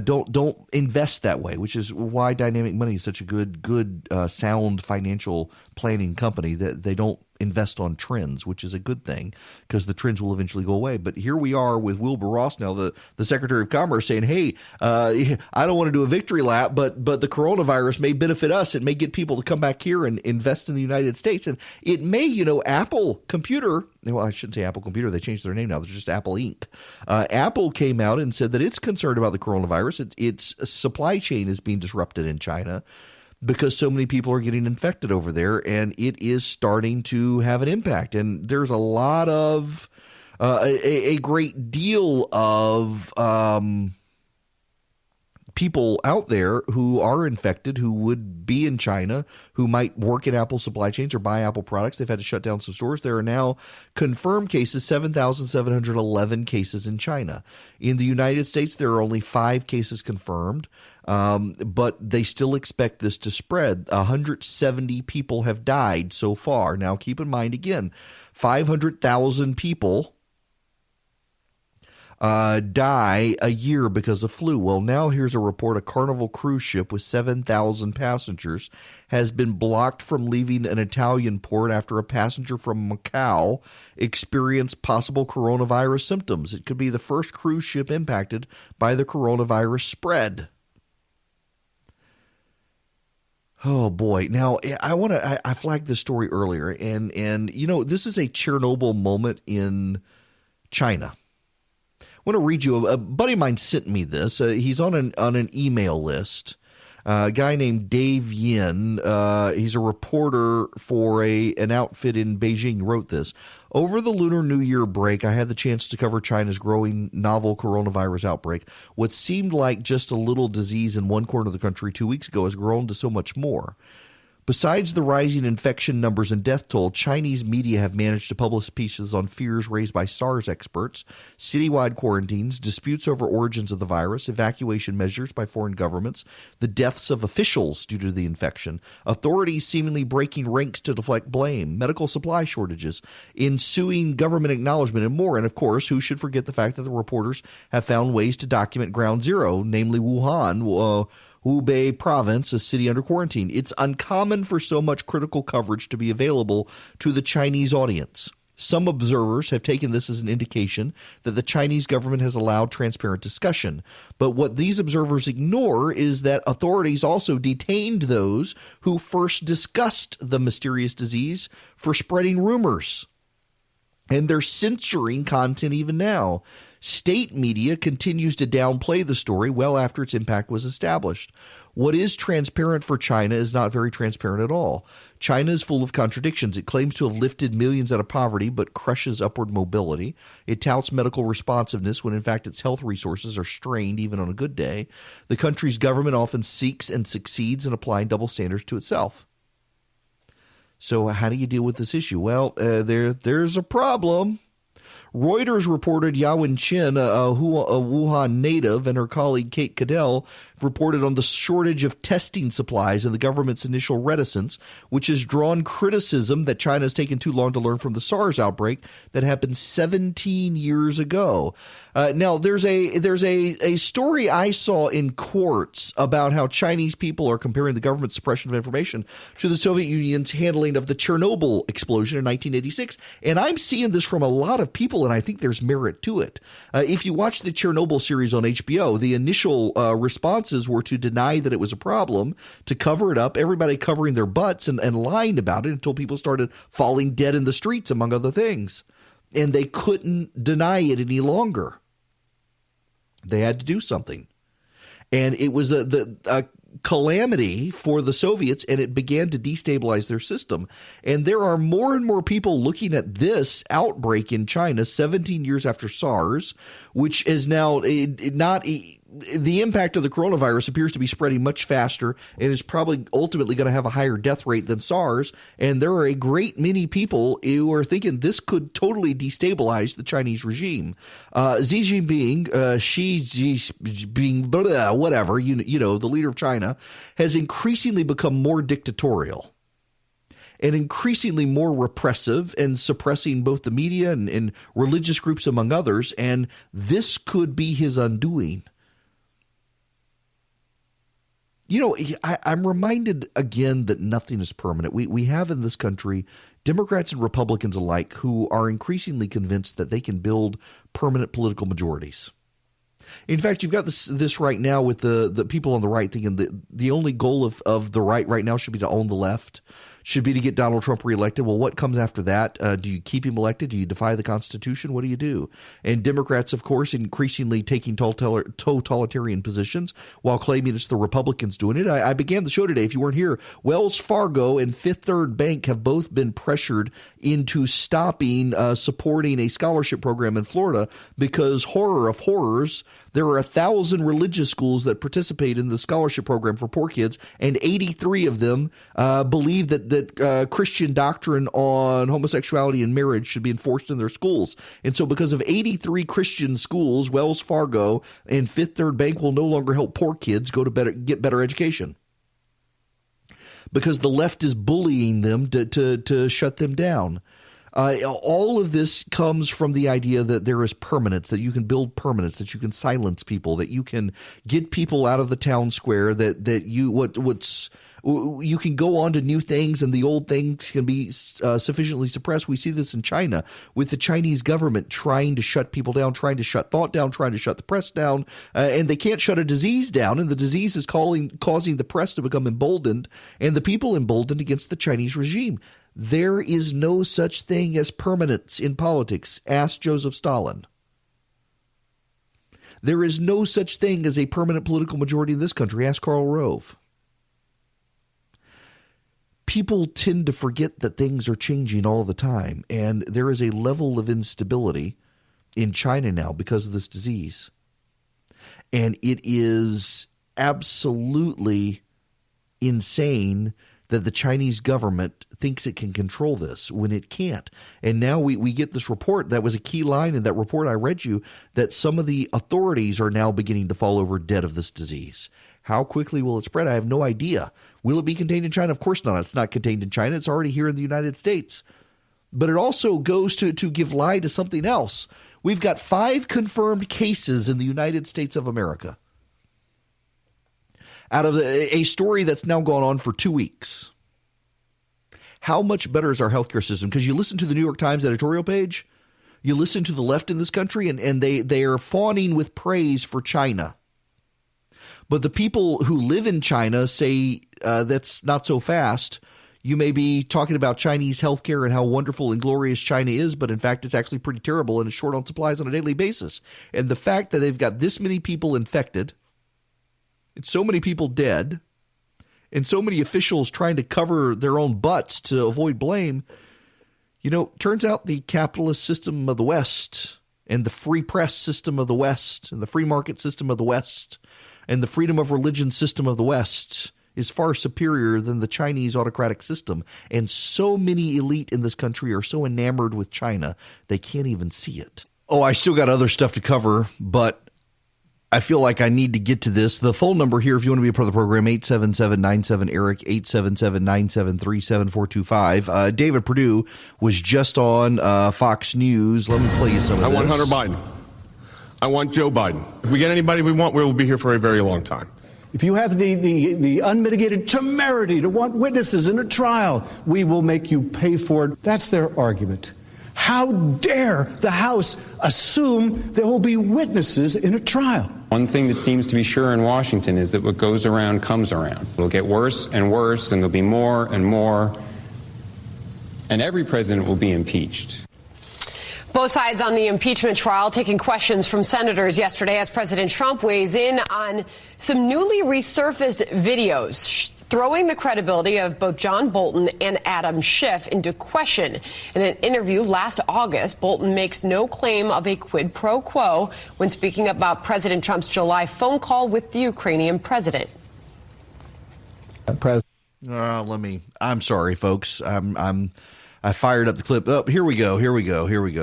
Don't invest that way, which is why Dynamic Money is such a good sound financial planning company, that they don't invest on trends, which is a good thing because the trends will eventually go away. But here we are with Wilbur Ross now, the Secretary of Commerce, saying, hey, I don't want to do a victory lap, but the coronavirus may benefit us. It may get people to come back here and invest in the United States. And it may, Apple Computer, well, I shouldn't say Apple Computer. They changed their name now. They're just Apple Inc. Apple came out and said that it's concerned about the coronavirus. Its supply chain is being disrupted in China because so many people are getting infected over there, and it is starting to have an impact. And there's a lot of a great deal of people out there who are infected, who would be in China, who might work in Apple supply chains or buy Apple products. They've had to shut down some stores. There are now confirmed cases, 7,711 cases in China. In the United States, there are only 5 cases confirmed, but they still expect this to spread. 170 people have died so far. Now, keep in mind, again, 500,000 people die a year because of flu. Well, now here's a report. A Carnival cruise ship with 7,000 passengers has been blocked from leaving an Italian port after a passenger from Macau experienced possible coronavirus symptoms. It could be the first cruise ship impacted by the coronavirus spread. Oh boy. Now I flagged this story earlier, and this is a Chernobyl moment in China. I want to read you. A buddy of mine sent me this. He's on an email list. A guy named Dave Yin. He's a reporter for an outfit in Beijing. Wrote this. Over the Lunar New Year break, I had the chance to cover China's growing novel coronavirus outbreak. What seemed like just a little disease in one corner of the country 2 weeks ago has grown to so much more. Besides the rising infection numbers and death toll, Chinese media have managed to publish pieces on fears raised by SARS experts, citywide quarantines, disputes over origins of the virus, evacuation measures by foreign governments, the deaths of officials due to the infection, authorities seemingly breaking ranks to deflect blame, medical supply shortages, ensuing government acknowledgement, and more. And of course, who should forget the fact that the reporters have found ways to document ground zero, namely Wuhan, Hubei province, a city under quarantine. It's uncommon for so much critical coverage to be available to the Chinese audience. Some observers have taken this as an indication that the Chinese government has allowed transparent discussion. But what these observers ignore is that authorities also detained those who first discussed the mysterious disease for spreading rumors. And they're censoring content even now. State media continues to downplay the story well after its impact was established. What is transparent for China is not very transparent at all. China is full of contradictions. It claims to have lifted millions out of poverty, but crushes upward mobility. It touts medical responsiveness when in fact its health resources are strained even on a good day. The country's government often seeks and succeeds in applying double standards to itself. So how do you deal with this issue? Well, there's a problem. Reuters reported Yao Wen-Chin, a Wuhan native, and her colleague Kate Cadell reported on the shortage of testing supplies and the government's initial reticence, which has drawn criticism that China has taken too long to learn from the SARS outbreak that happened 17 years ago. Now, there's a story I saw in Quartz about how Chinese people are comparing the government's suppression of information to the Soviet Union's handling of the Chernobyl explosion in 1986. And I'm seeing this from a lot of people, and I think there's merit to it. If you watch the Chernobyl series on HBO, the initial responses were to deny that it was a problem, to cover it up, everybody covering their butts and lying about it until people started falling dead in the streets, among other things. And they couldn't deny it any longer. They had to do something. And it was a calamity for the Soviets, and it began to destabilize their system. And there are more and more people looking at this outbreak in China 17 years after SARS, which is now the impact of the coronavirus appears to be spreading much faster and is probably ultimately going to have a higher death rate than SARS. And there are a great many people who are thinking this could totally destabilize the Chinese regime. Xi Jinping, whatever, the leader of China, has increasingly become more dictatorial. and increasingly more repressive and suppressing both the media and religious groups, among others. And this could be his undoing. You know, I'm reminded again that nothing is permanent. We have in this country Democrats and Republicans alike who are increasingly convinced that they can build permanent political majorities. In fact, you've got this right now with the people on the right thinking the only goal of the right now should be to own the left, should be to get Donald Trump reelected. Well, what comes after that? Do you keep him elected? Do you defy the Constitution? What do you do? And Democrats, of course, increasingly taking totalitarian positions while claiming it's the Republicans doing it. I began the show today, if you weren't here, Wells Fargo and Fifth Third Bank have both been pressured into stopping supporting a scholarship program in Florida because, horror of horrors, there are 1,000 religious schools that participate in the scholarship program for poor kids, and 83 of them believe that Christian doctrine on homosexuality and marriage should be enforced in their schools. And so because of 83 Christian schools, Wells Fargo and Fifth Third Bank will no longer help poor kids get better education, because the left is bullying them to shut them down. All of this comes from the idea that there is permanence, that you can build permanence, that you can silence people, that you can get people out of the town square, that you can go on to new things and the old things can be sufficiently suppressed. We see this in China with the Chinese government trying to shut people down, trying to shut thought down, trying to shut the press down, and they can't shut a disease down, and the disease is causing the press to become emboldened and the people emboldened against the Chinese regime. There is no such thing as permanence in politics. Ask Joseph Stalin. There is no such thing as a permanent political majority in this country. Ask Karl Rove. People tend to forget that things are changing all the time, and there is a level of instability in China now because of this disease. And it is absolutely insane that the Chinese government thinks it can control this when it can't. And now we get this report. That was a key line in that report I read you, that some of the authorities are now beginning to fall over dead of this disease. How quickly will it spread? I have no idea. Will it be contained in China? Of course not. It's not contained in China. It's already here in the United States. But it also goes to give lie to something else. We've got 5 confirmed cases in the United States of America out of a story that's now gone on for 2 weeks. How much better is our healthcare system? Because you listen to the New York Times editorial page, you listen to the left in this country, and they are fawning with praise for China. But the people who live in China say that's not so fast. You may be talking about Chinese healthcare and how wonderful and glorious China is, but in fact, it's actually pretty terrible and it's short on supplies on a daily basis. And the fact that they've got this many people infected, and so many people dead, and so many officials trying to cover their own butts to avoid blame, turns out the capitalist system of the West and the free press system of the West and the free market system of the West and the freedom of religion system of the West is far superior than the Chinese autocratic system. And so many elite in this country are so enamored with China, they can't even see it. Oh, I still got other stuff to cover, but I feel like I need to get to this. The phone number here, if you want to be a part of the program, 877-97-ERIC, 877-973-7425. David Perdue was just on Fox News. Let me play you some of this. I want Hunter Biden. I want Joe Biden. If we get anybody we want, we will be here for a very long time. If you have the unmitigated temerity to want witnesses in a trial, we will make you pay for it. That's their argument. How dare the House assume there will be witnesses in a trial? One thing that seems to be sure in Washington is that what goes around comes around. It'll get worse and worse, and there'll be more and more, and every president will be impeached. Both sides on the impeachment trial taking questions from senators yesterday as President Trump weighs in on some newly resurfaced videos throwing the credibility of both John Bolton and Adam Schiff into question. In an interview last August, Bolton makes no claim of a quid pro quo when speaking about President Trump's July phone call with the Ukrainian president. I'm sorry, folks. I fired up the clip. Oh, here we go.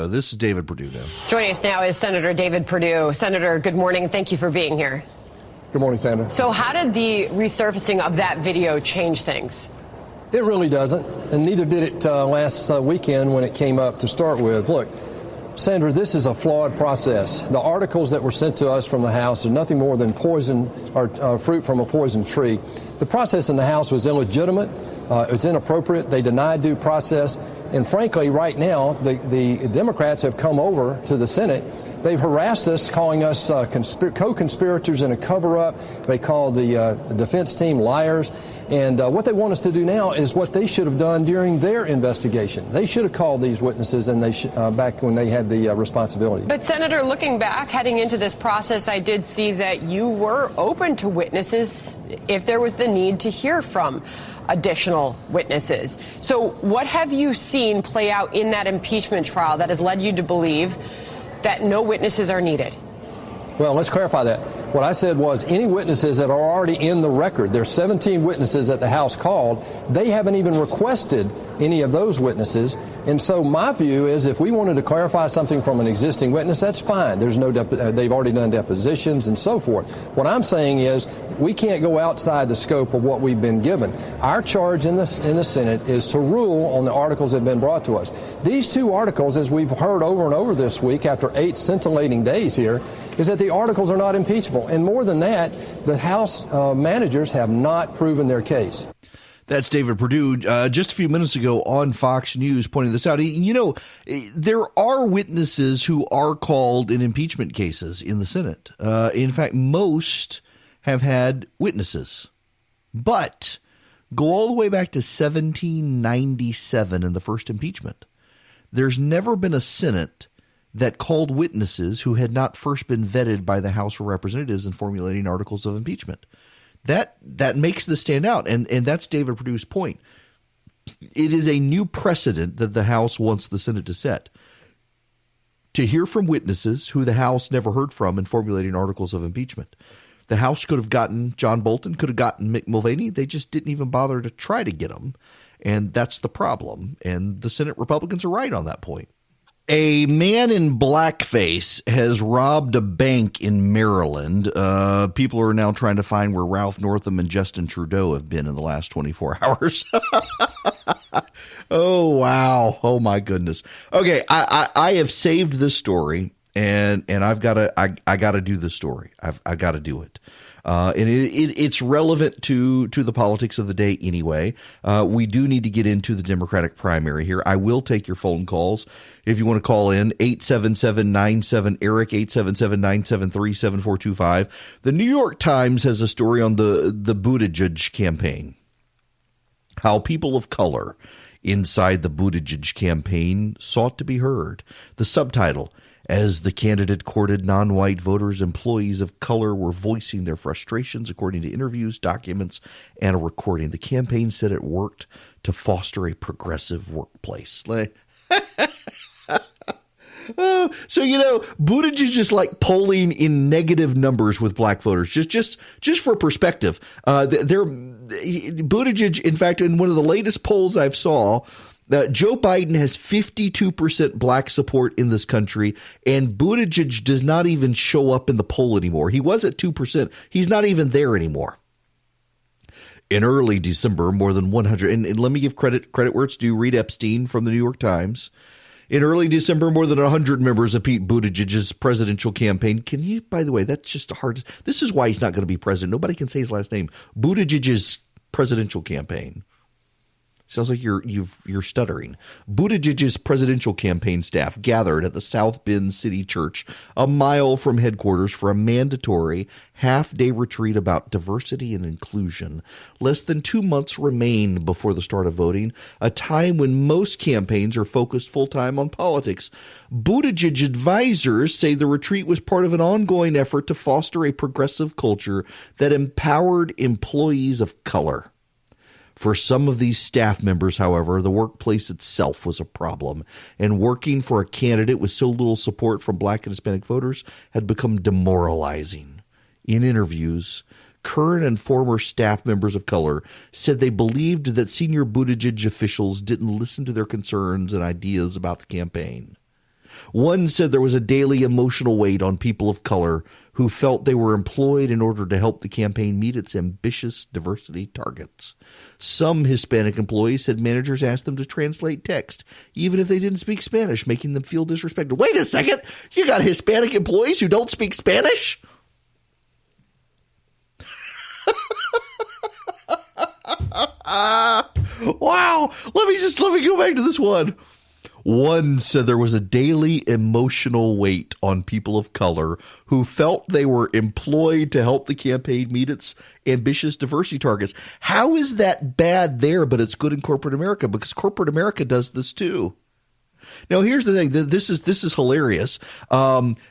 This is David Perdue now. Joining us now is Senator David Perdue. Senator, good morning. Thank you for being here. Good morning, Sandra. So how did the resurfacing of that video change things? It really doesn't, and neither did it last weekend when it came up to start with. Look, Senator, this is a flawed process. The articles that were sent to us from the House are nothing more than poison or fruit from a poison tree. The process in the House was illegitimate. It's inappropriate. They denied due process. And frankly, right now, the Democrats have come over to the Senate. They've harassed us, calling us co-conspirators in a cover-up. They call the defense team liars. And what they want us to do now is what they should have done during their investigation. They should have called these witnesses and they back when they had the responsibility. But, Senator, looking back, heading into this process, I did see that you were open to witnesses if there was the need to hear from additional witnesses. So what have you seen play out in that impeachment trial that has led you to believe that no witnesses are needed? Well, let's clarify that. What I said was any witnesses that are already in the record, there's 17 witnesses that the House called, they haven't even requested any of those witnesses. And so my view is if we wanted to clarify something from an existing witness, that's fine. There's no they've already done depositions and so forth. What I'm saying is we can't go outside the scope of what we've been given. Our charge in the Senate is to rule on the articles that have been brought to us. These two articles, as we've heard over and over this week after 8 scintillating days here, is that the articles are not impeachable. And more than that, the House managers have not proven their case. That's David Perdue just a few minutes ago on Fox News pointing this out. You know, there are witnesses who are called in impeachment cases in the Senate. In fact, most have had witnesses. But go all the way back to 1797 in the first impeachment. There's never been a Senate that called witnesses who had not first been vetted by the House of Representatives in formulating articles of impeachment. That makes this stand out, and that's David Perdue's point. It is a new precedent that the House wants the Senate to set. To hear from witnesses who the House never heard from in formulating articles of impeachment. The House could have gotten John Bolton, could have gotten Mick Mulvaney. They just didn't even bother to try to get them, and that's the problem. And the Senate Republicans are right on that point. A man in blackface has robbed a bank in Maryland. People are now trying to find where Ralph Northam and Justin Trudeau have been in the last 24 hours. Oh, wow. Oh, my goodness. Okay, I have saved this story, and I've got to I got to do this story. I've got to do it. And it's relevant to the politics of the day anyway. We do need to get into the Democratic primary here. I will take your phone calls. If you want to call in, 877-97-ERIC, 877-973-7425. The New York Times has a story on the Buttigieg campaign. How people of color inside the Buttigieg campaign sought to be heard. The subtitle, as the candidate courted non-white voters, employees of color were voicing their frustrations according to interviews, documents, and a recording. The campaign said it worked to foster a progressive workplace. So, you know, Buttigieg is like polling in negative numbers with black voters. Just for perspective, Buttigieg, in fact, in one of the latest polls I've saw, Joe Biden has 52% black support in this country, and Buttigieg does not even show up in the poll anymore. He was at 2%. He's not even there anymore. In early December, more than 100, and let me give credit where it's due, read Epstein from the New York Times. In early December, more than 100 members of Pete Buttigieg's presidential campaign. Can you, by the way, that's just hard. This is why he's not going to be president. Nobody can say his last name. Buttigieg's presidential campaign. Sounds like you're stuttering. Buttigieg's presidential campaign staff gathered at the South Bend City Church, a mile from headquarters, for a mandatory half-day retreat about diversity and inclusion. Less than 2 months remain before the start of voting, a time when most campaigns are focused full-time on politics. Buttigieg advisors say the retreat was part of an ongoing effort to foster a progressive culture that empowered employees of color. For some of these staff members, however, the workplace itself was a problem, and working for a candidate with so little support from black and Hispanic voters had become demoralizing. In interviews, current and former staff members of color said they believed that senior Buttigieg officials didn't listen to their concerns and ideas about the campaign. One said there was a daily emotional weight on people of color who felt they were employed in order to help the campaign meet its ambitious diversity targets. Some Hispanic employees said managers asked them to translate text, even if they didn't speak Spanish, making them feel disrespected. Wait a second! You got Hispanic employees who don't speak Spanish? Wow! Let me go back to this one. One said there was a daily emotional weight on people of color who felt they were employed to help the campaign meet its ambitious diversity targets. How is that bad there, but it's good in corporate America? Because corporate America does this too. Now, here's the thing. This is hilarious.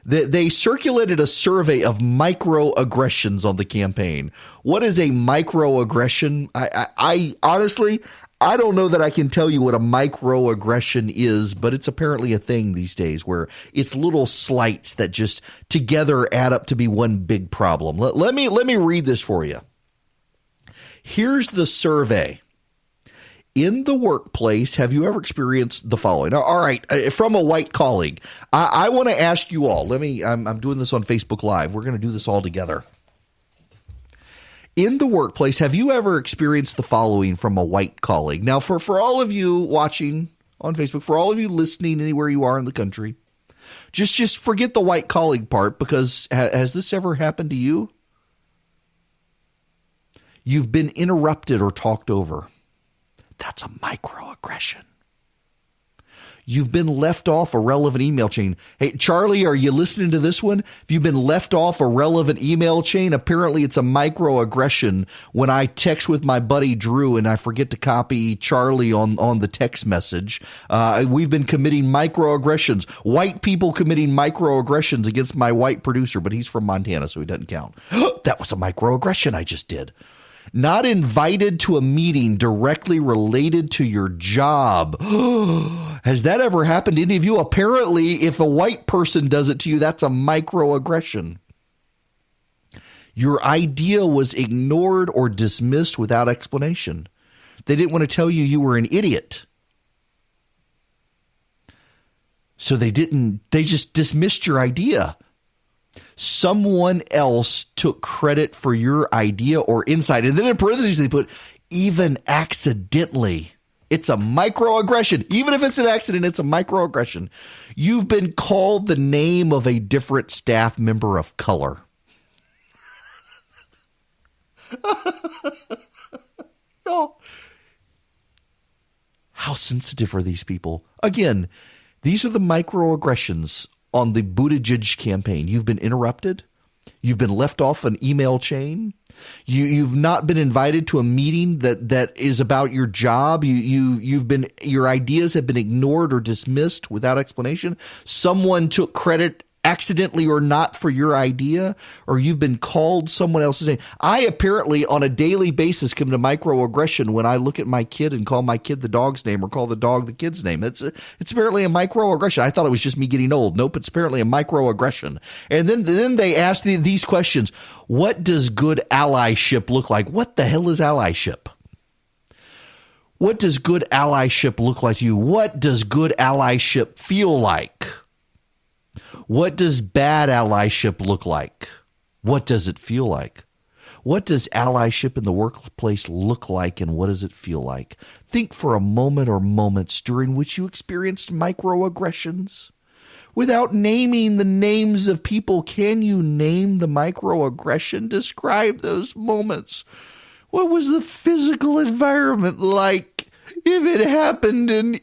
They circulated a survey of microaggressions on the campaign. What is a microaggression? I honestly, I don't know that I can tell you what a microaggression is, but it's apparently a thing these days where it's little slights that just together add up to be one big problem. Let me read this for you. Here's the survey. In the workplace, have you ever experienced the following? Now, all right, from a white colleague, I want to ask you all. I'm doing this on Facebook Live. We're going to do this all together. In the workplace, have you ever experienced the following from a white colleague? Now, for all of you watching on Facebook, for all of you listening anywhere you are in the country, just forget the white colleague part, because has this ever happened to you? You've been interrupted or talked over. That's a microaggression. You've been left off a relevant email chain. Hey, Charlie, are you listening to this one? If you've been left off a relevant email chain, apparently it's a microaggression when I text with my buddy Drew and I forget to copy Charlie on the text message. We've been committing microaggressions. White people committing microaggressions against my white producer, but he's from Montana, so he doesn't count. That was a microaggression I just did. Not invited to a meeting directly related to your job. Has that ever happened to any of you? Apparently, if a white person does it to you, that's a microaggression. Your idea was ignored or dismissed without explanation. They didn't want to tell you you were an idiot. So they just dismissed your idea. Someone else took credit for your idea or insight. And then in parentheses, they put, even accidentally. It's a microaggression. Even if it's an accident, it's a microaggression. You've been called the name of a different staff member of color. Oh. How sensitive are these people? Again, these are the microaggressions on the Buttigieg campaign. You've been interrupted. You've been left off an email chain. You've not been invited to a meeting that is about your job. Your ideas have been ignored or dismissed without explanation. Someone took credit accidentally or not for your idea, or you've been called someone else's name. I apparently on a daily basis come to microaggression when I look at my kid and call my kid the dog's name or call the dog the kid's name. It's apparently a microaggression. I thought it was just me getting old. Nope, it's apparently a microaggression. And then they ask these questions. What does good allyship look like? What the hell is allyship? What does good allyship look like to you? What does good allyship feel like? What does bad allyship look like? What does it feel like? What does allyship in the workplace look like, and what does it feel like? Think for a moment or moments during which you experienced microaggressions. Without naming the names of people, can you name the microaggression? Describe those moments. What was the physical environment like? If it happened in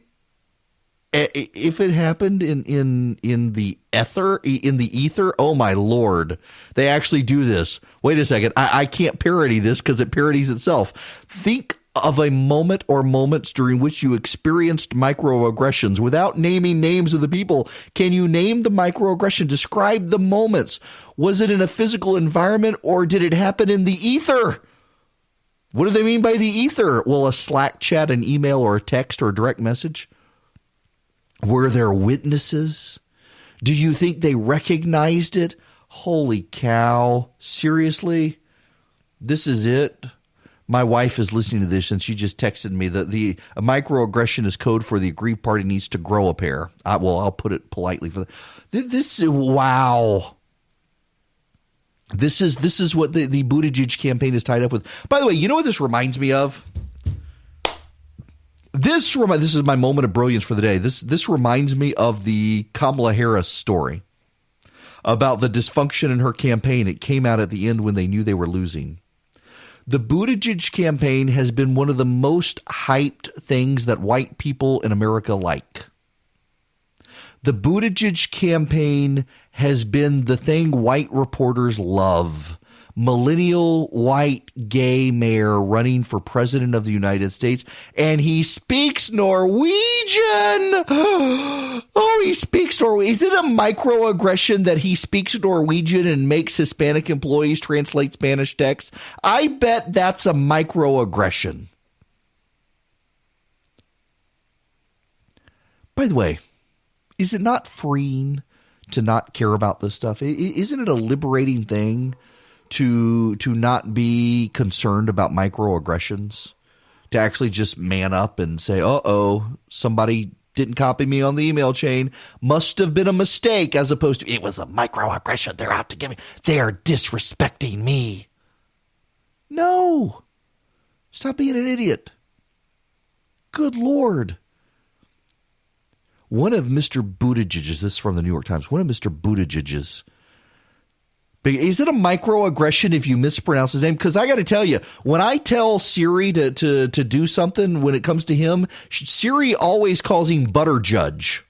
the ether, oh my Lord, they actually do this. Wait a second, I can't parody this because it parodies itself. Think of a moment or moments during which you experienced microaggressions. Without naming names of the people, can you name the microaggression? Describe the moments. Was it in a physical environment or did it happen in the ether? What do they mean by the ether? Well, a Slack chat, an email, or a text or a direct message. Were there witnesses? Do you think they recognized it? Holy cow. Seriously? This is it? My wife is listening to this, and she just texted me that a microaggression is code for the aggrieved party needs to grow a pair. I'll put it politely. Wow. This is what the Buttigieg campaign is tied up with. By the way, you know what this reminds me of? This is my moment of brilliance for the day. This reminds me of the Kamala Harris story about the dysfunction in her campaign. It came out at the end when they knew they were losing. The Buttigieg campaign has been one of the most hyped things that white people in America like. The Buttigieg campaign has been the thing white reporters love. Millennial white gay mayor running for president of the United States, and he speaks Norwegian. Oh, he speaks Norwegian. Is it a microaggression that he speaks Norwegian and makes Hispanic employees translate Spanish text? I bet that's a microaggression. By the way, is it not freeing to not care about this stuff? Isn't it a liberating thing to not be concerned about microaggressions, to actually just man up and say, somebody didn't copy me on the email chain, must have been a mistake, as opposed to it was a microaggression, they're out to get me, they're disrespecting me. No, stop being an idiot. Good Lord. One of Mr. Buttigieg's, this is from the New York Times, one of Mr. Buttigieg's, is it a microaggression if you mispronounce his name? Because I got to tell you, when I tell Siri to do something when it comes to him, Siri always calls him Butter Judge.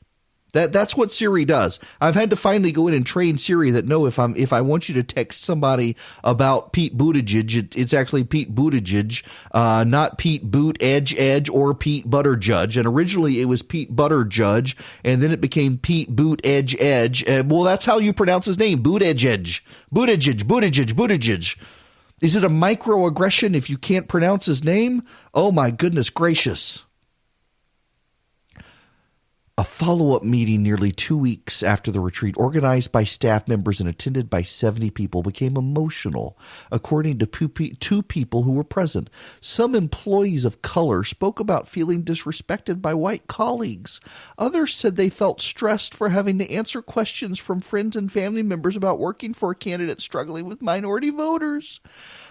That's what Siri does. I've had to finally go in and train Siri that no, if I want you to text somebody about Pete Buttigieg, it's actually Pete Buttigieg, not Pete Boot Edge or Pete Butter Judge. And originally it was Pete Butter Judge, and then it became Pete Boot Edge. Well, that's how you pronounce his name, Boot Edge. Buttigieg. Is it a microaggression if you can't pronounce his name? Oh my goodness gracious. A follow-up meeting nearly 2 weeks after the retreat, organized by staff members and attended by 70 people, became emotional, according to two people who were present. Some employees of color spoke about feeling disrespected by white colleagues. Others said they felt stressed for having to answer questions from friends and family members about working for a candidate struggling with minority voters.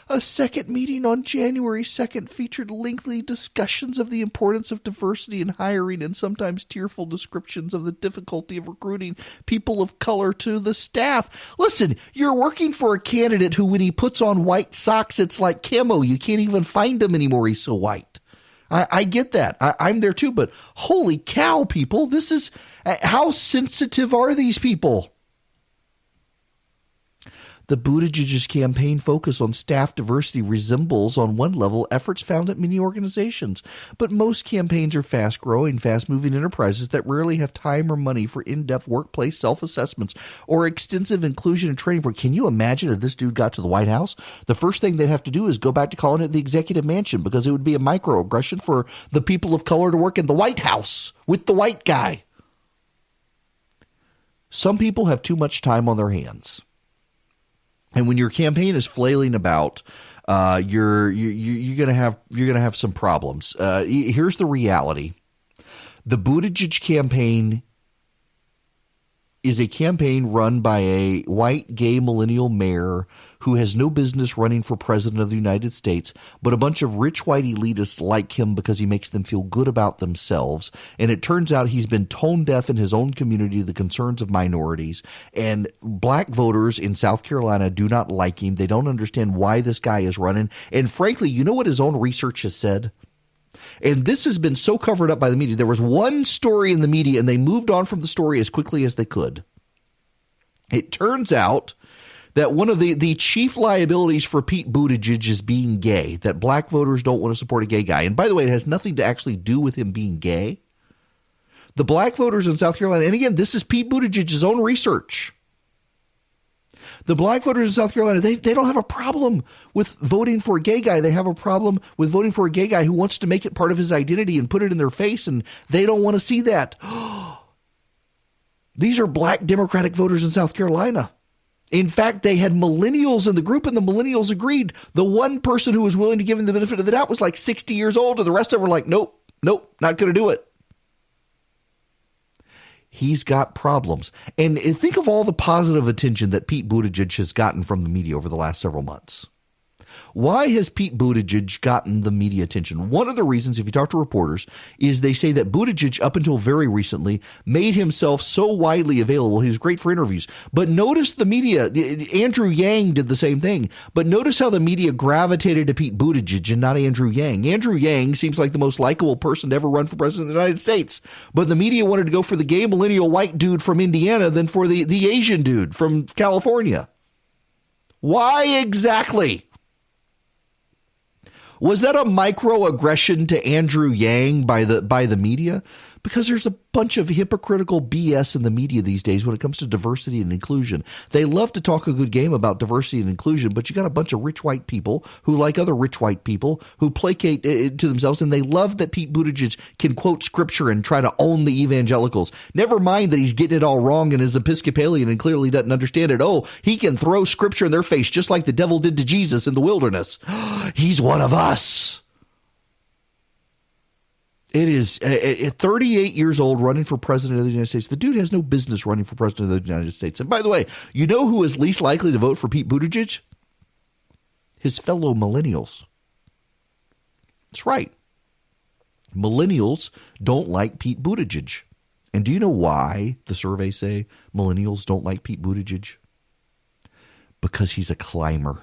A second meeting on January 2nd featured lengthy discussions of the importance of diversity in hiring and sometimes tearful descriptions of the difficulty of recruiting people of color to the staff. Listen, you're working for a candidate who, when he puts on white socks, it's like camo. You can't even find him anymore. He's so white. I get that. I'm there too, but holy cow, people, this is, how sensitive are these people? The Buttigieg's campaign focus on staff diversity resembles, on one level, efforts found at many organizations. But most campaigns are fast-growing, fast-moving enterprises that rarely have time or money for in-depth workplace self-assessments or extensive inclusion and training. Can you imagine if this dude got to the White House? The first thing they'd have to do is go back to calling it the Executive Mansion, because it would be a microaggression for the people of color to work in the White House with the white guy. Some people have too much time on their hands. And when your campaign is flailing about, you're gonna have some problems. Here's the reality: the Buttigieg campaign is a campaign run by a white gay millennial mayor who has no business running for president of the United States, but a bunch of rich white elitists like him because he makes them feel good about themselves. And it turns out he's been tone deaf in his own community to the concerns of minorities. And black voters in South Carolina do not like him. They don't understand why this guy is running. And frankly, you know what his own research has said? And this has been so covered up by the media. There was one story in the media, and they moved on from the story as quickly as they could. It turns out that one of the chief liabilities for Pete Buttigieg is being gay, that black voters don't want to support a gay guy. And by the way, it has nothing to actually do with him being gay. The black voters in South Carolina, and again, this is Pete Buttigieg's own research. The black voters in South Carolina, they don't have a problem with voting for a gay guy. They have a problem with voting for a gay guy who wants to make it part of his identity and put it in their face, and they don't want to see that. These are black Democratic voters in South Carolina. In fact, they had millennials in the group, and the millennials agreed. The one person who was willing to give him the benefit of the doubt was like 60 years old, and the rest of them were like, nope, not going to do it. He's got problems. And think of all the positive attention that Pete Buttigieg has gotten from the media over the last several months. Why has Pete Buttigieg gotten the media attention? One of the reasons, if you talk to reporters, is they say that Buttigieg, up until very recently, made himself so widely available. He was great for interviews. But notice the media, Andrew Yang did the same thing. But notice how the media gravitated to Pete Buttigieg and not Andrew Yang. Andrew Yang seems like the most likable person to ever run for president of the United States. But the media wanted to go for the gay millennial white dude from Indiana than for the Asian dude from California. Why exactly? Was that a microaggression to Andrew Yang by the media? Because there's a bunch of hypocritical BS in the media these days when it comes to diversity and inclusion. They love to talk a good game about diversity and inclusion, but you got a bunch of rich white people who like other rich white people who placate to themselves, and they love that Pete Buttigieg can quote scripture and try to own the evangelicals. Never mind that he's getting it all wrong and is Episcopalian and clearly doesn't understand it. Oh, he can throw scripture in their face just like the devil did to Jesus in the wilderness. He's one of us. It is at 38 years old running for president of the United States. The dude has no business running for president of the United States. And by the way, you know who is least likely to vote for Pete Buttigieg? His fellow millennials. That's right. Millennials don't like Pete Buttigieg. And do you know why the surveys say millennials don't like Pete Buttigieg? Because he's a climber.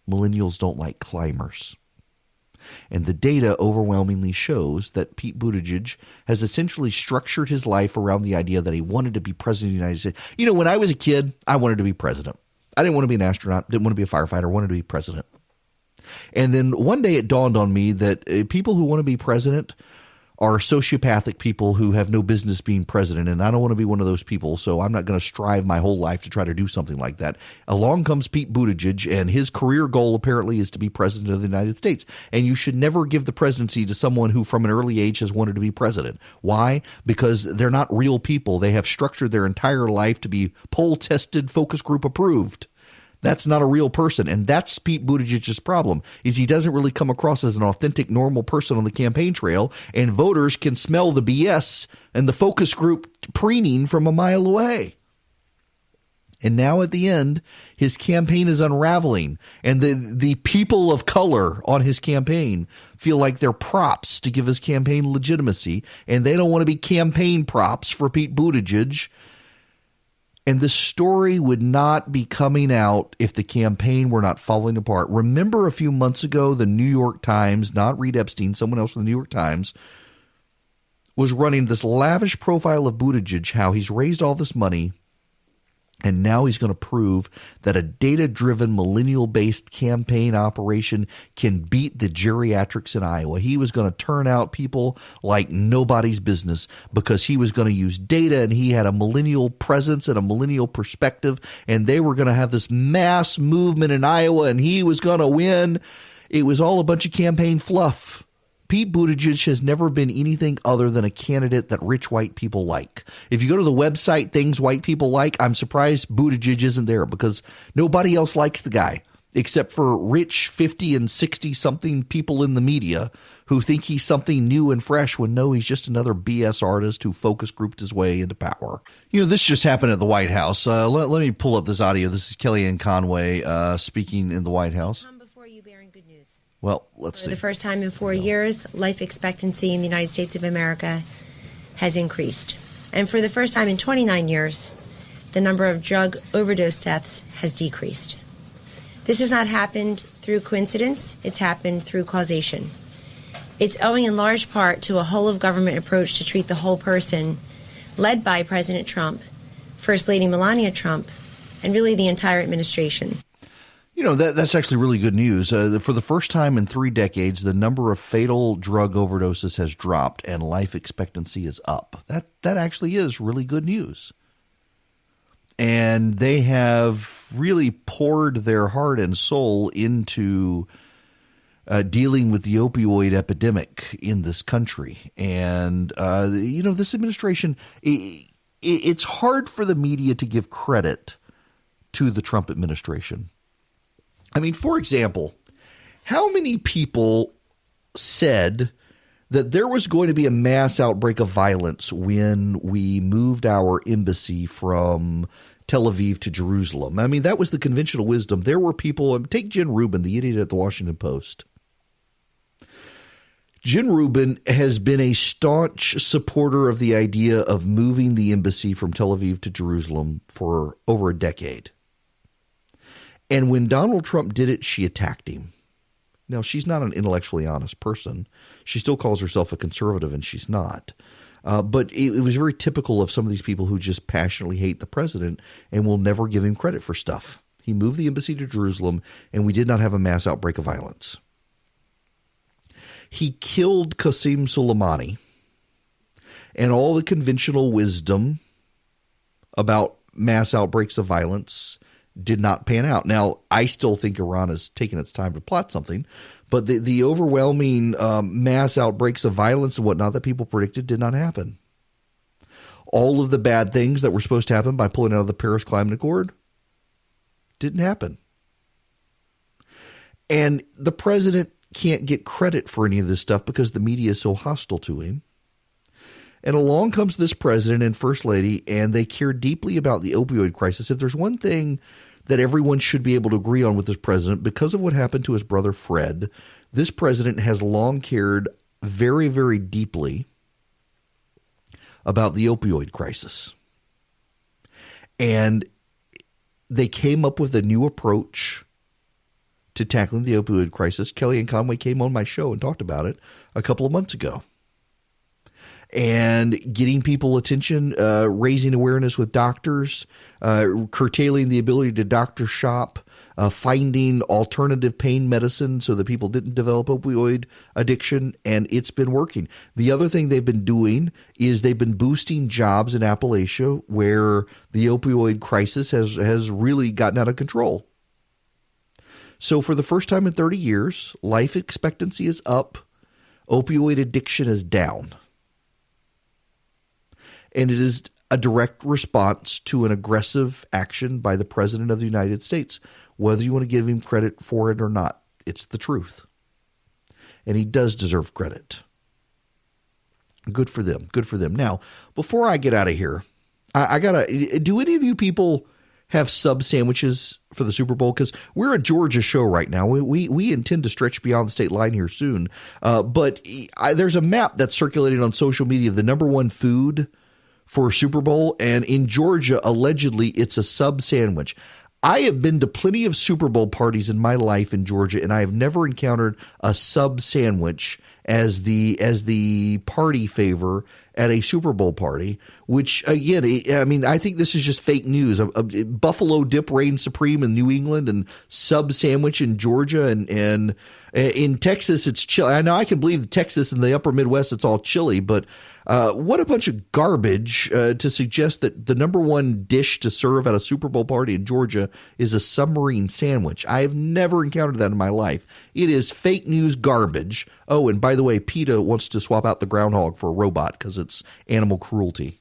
Millennials don't like climbers. And the data overwhelmingly shows that Pete Buttigieg has essentially structured his life around the idea that he wanted to be president of the United States. You know, when I was a kid, I wanted to be president. I didn't want to be an astronaut, didn't want to be a firefighter, wanted to be president. And then one day it dawned on me that people who want to be president are sociopathic people who have no business being president, and I don't want to be one of those people, so I'm not going to strive my whole life to try to do something like that. Along comes Pete Buttigieg, and his career goal apparently is to be president of the United States, and you should never give the presidency to someone who from an early age has wanted to be president. Why? Because they're not real people. They have structured their entire life to be poll-tested, focus group approved. That's not a real person, and that's Pete Buttigieg's problem, is he doesn't really come across as an authentic, normal person on the campaign trail, and voters can smell the BS and the focus group preening from a mile away. And now at the end, his campaign is unraveling, and the people of color on his campaign feel like they're props to give his campaign legitimacy, and they don't want to be campaign props for Pete Buttigieg. And the story would not be coming out if the campaign were not falling apart. Remember a few months ago, the New York Times, not Reed Epstein, someone else from the New York Times, was running this lavish profile of Buttigieg, how he's raised all this money, and now he's going to prove that a data-driven, millennial-based campaign operation can beat the geriatrics in Iowa. He was going to turn out people like nobody's business because he was going to use data, and he had a millennial presence and a millennial perspective, and they were going to have this mass movement in Iowa, and he was going to win. It was all a bunch of campaign fluff. Pete Buttigieg has never been anything other than a candidate that rich white people like. If you go to the website, Things White People Like, I'm surprised Buttigieg isn't there because nobody else likes the guy except for rich 50 and 60-something people in the media who think he's something new and fresh when no, he's just another BS artist who focus grouped his way into power. You know, this just happened at the White House. Let me pull up this audio. This is Kellyanne Conway speaking in the White House. Well, let's see. For the first time in 4 years, life expectancy in the United States of America has increased. And for the first time in 29 years, the number of drug overdose deaths has decreased. This has not happened through coincidence. It's happened through causation. It's owing in large part to a whole-of-government approach to treat the whole person, led by President Trump, First Lady Melania Trump, and really the entire administration. You know, that's actually really good news. For the first time in 3 decades, the number of fatal drug overdoses has dropped and life expectancy is up. That actually is really good news. And they have really poured their heart and soul into dealing with the opioid epidemic in this country. And, you know, this administration, it's hard for the media to give credit to the Trump administration. I mean, for example, how many people said that there was going to be a mass outbreak of violence when we moved our embassy from Tel Aviv to Jerusalem? I mean, that was the conventional wisdom. There were people, take Jen Rubin, the idiot at the Washington Post. Jen Rubin has been a staunch supporter of the idea of moving the embassy from Tel Aviv to Jerusalem for over a decade. And when Donald Trump did it, she attacked him. Now, she's not an intellectually honest person. She still calls herself a conservative, and she's not. But it was very typical of some of these people who just passionately hate the president and will never give him credit for stuff. He moved the embassy to Jerusalem, and we did not have a mass outbreak of violence. He killed Qasem Soleimani, and all the conventional wisdom about mass outbreaks of violence did not pan out. Now, I still think Iran has taken its time to plot something, but the overwhelming mass outbreaks of violence and whatnot that people predicted did not happen. All of the bad things that were supposed to happen by pulling out of the Paris Climate Accord didn't happen. And the president can't get credit for any of this stuff because the media is so hostile to him. And along comes this president and first lady, and they care deeply about the opioid crisis. If there's one thing that everyone should be able to agree on with this president, because of what happened to his brother Fred, this president has long cared very, very deeply about the opioid crisis. And they came up with a new approach to tackling the opioid crisis. Kellyanne Conway came on my show and talked about it a couple of months ago. And getting people attention, raising awareness with doctors, curtailing the ability to doctor shop, finding alternative pain medicine so that people didn't develop opioid addiction, and it's been working. The other thing they've been doing is they've been boosting jobs in Appalachia where the opioid crisis has really gotten out of control. So for the first time in 30 years, life expectancy is up, opioid addiction is down. And it is a direct response to an aggressive action by the President of the United States, whether you want to give him credit for it or not. It's the truth. And he does deserve credit. Good for them. Good for them. Now, before I get out of here, I got to – do any of you people have sub sandwiches for the Super Bowl? Because we're a Georgia show right now. We intend to stretch beyond the state line here soon. But there's a map that's circulating on social media of the number one food for Super Bowl. And in Georgia, allegedly, it's a sub sandwich. I have been to plenty of Super Bowl parties in my life in Georgia, and I have never encountered a sub sandwich as the party favor at a Super Bowl party, which, again, I mean, I think this is just fake news. A buffalo dip reigns supreme in New England and sub sandwich in Georgia, and in Texas, it's chilly. I know I can believe Texas and the upper Midwest, it's all chilly, but what a bunch of garbage to suggest that the number one dish to serve at a Super Bowl party in Georgia is a submarine sandwich. I have never encountered that in my life. It is fake news garbage. Oh, and by the way, PETA wants to swap out the groundhog for a robot because it's animal cruelty.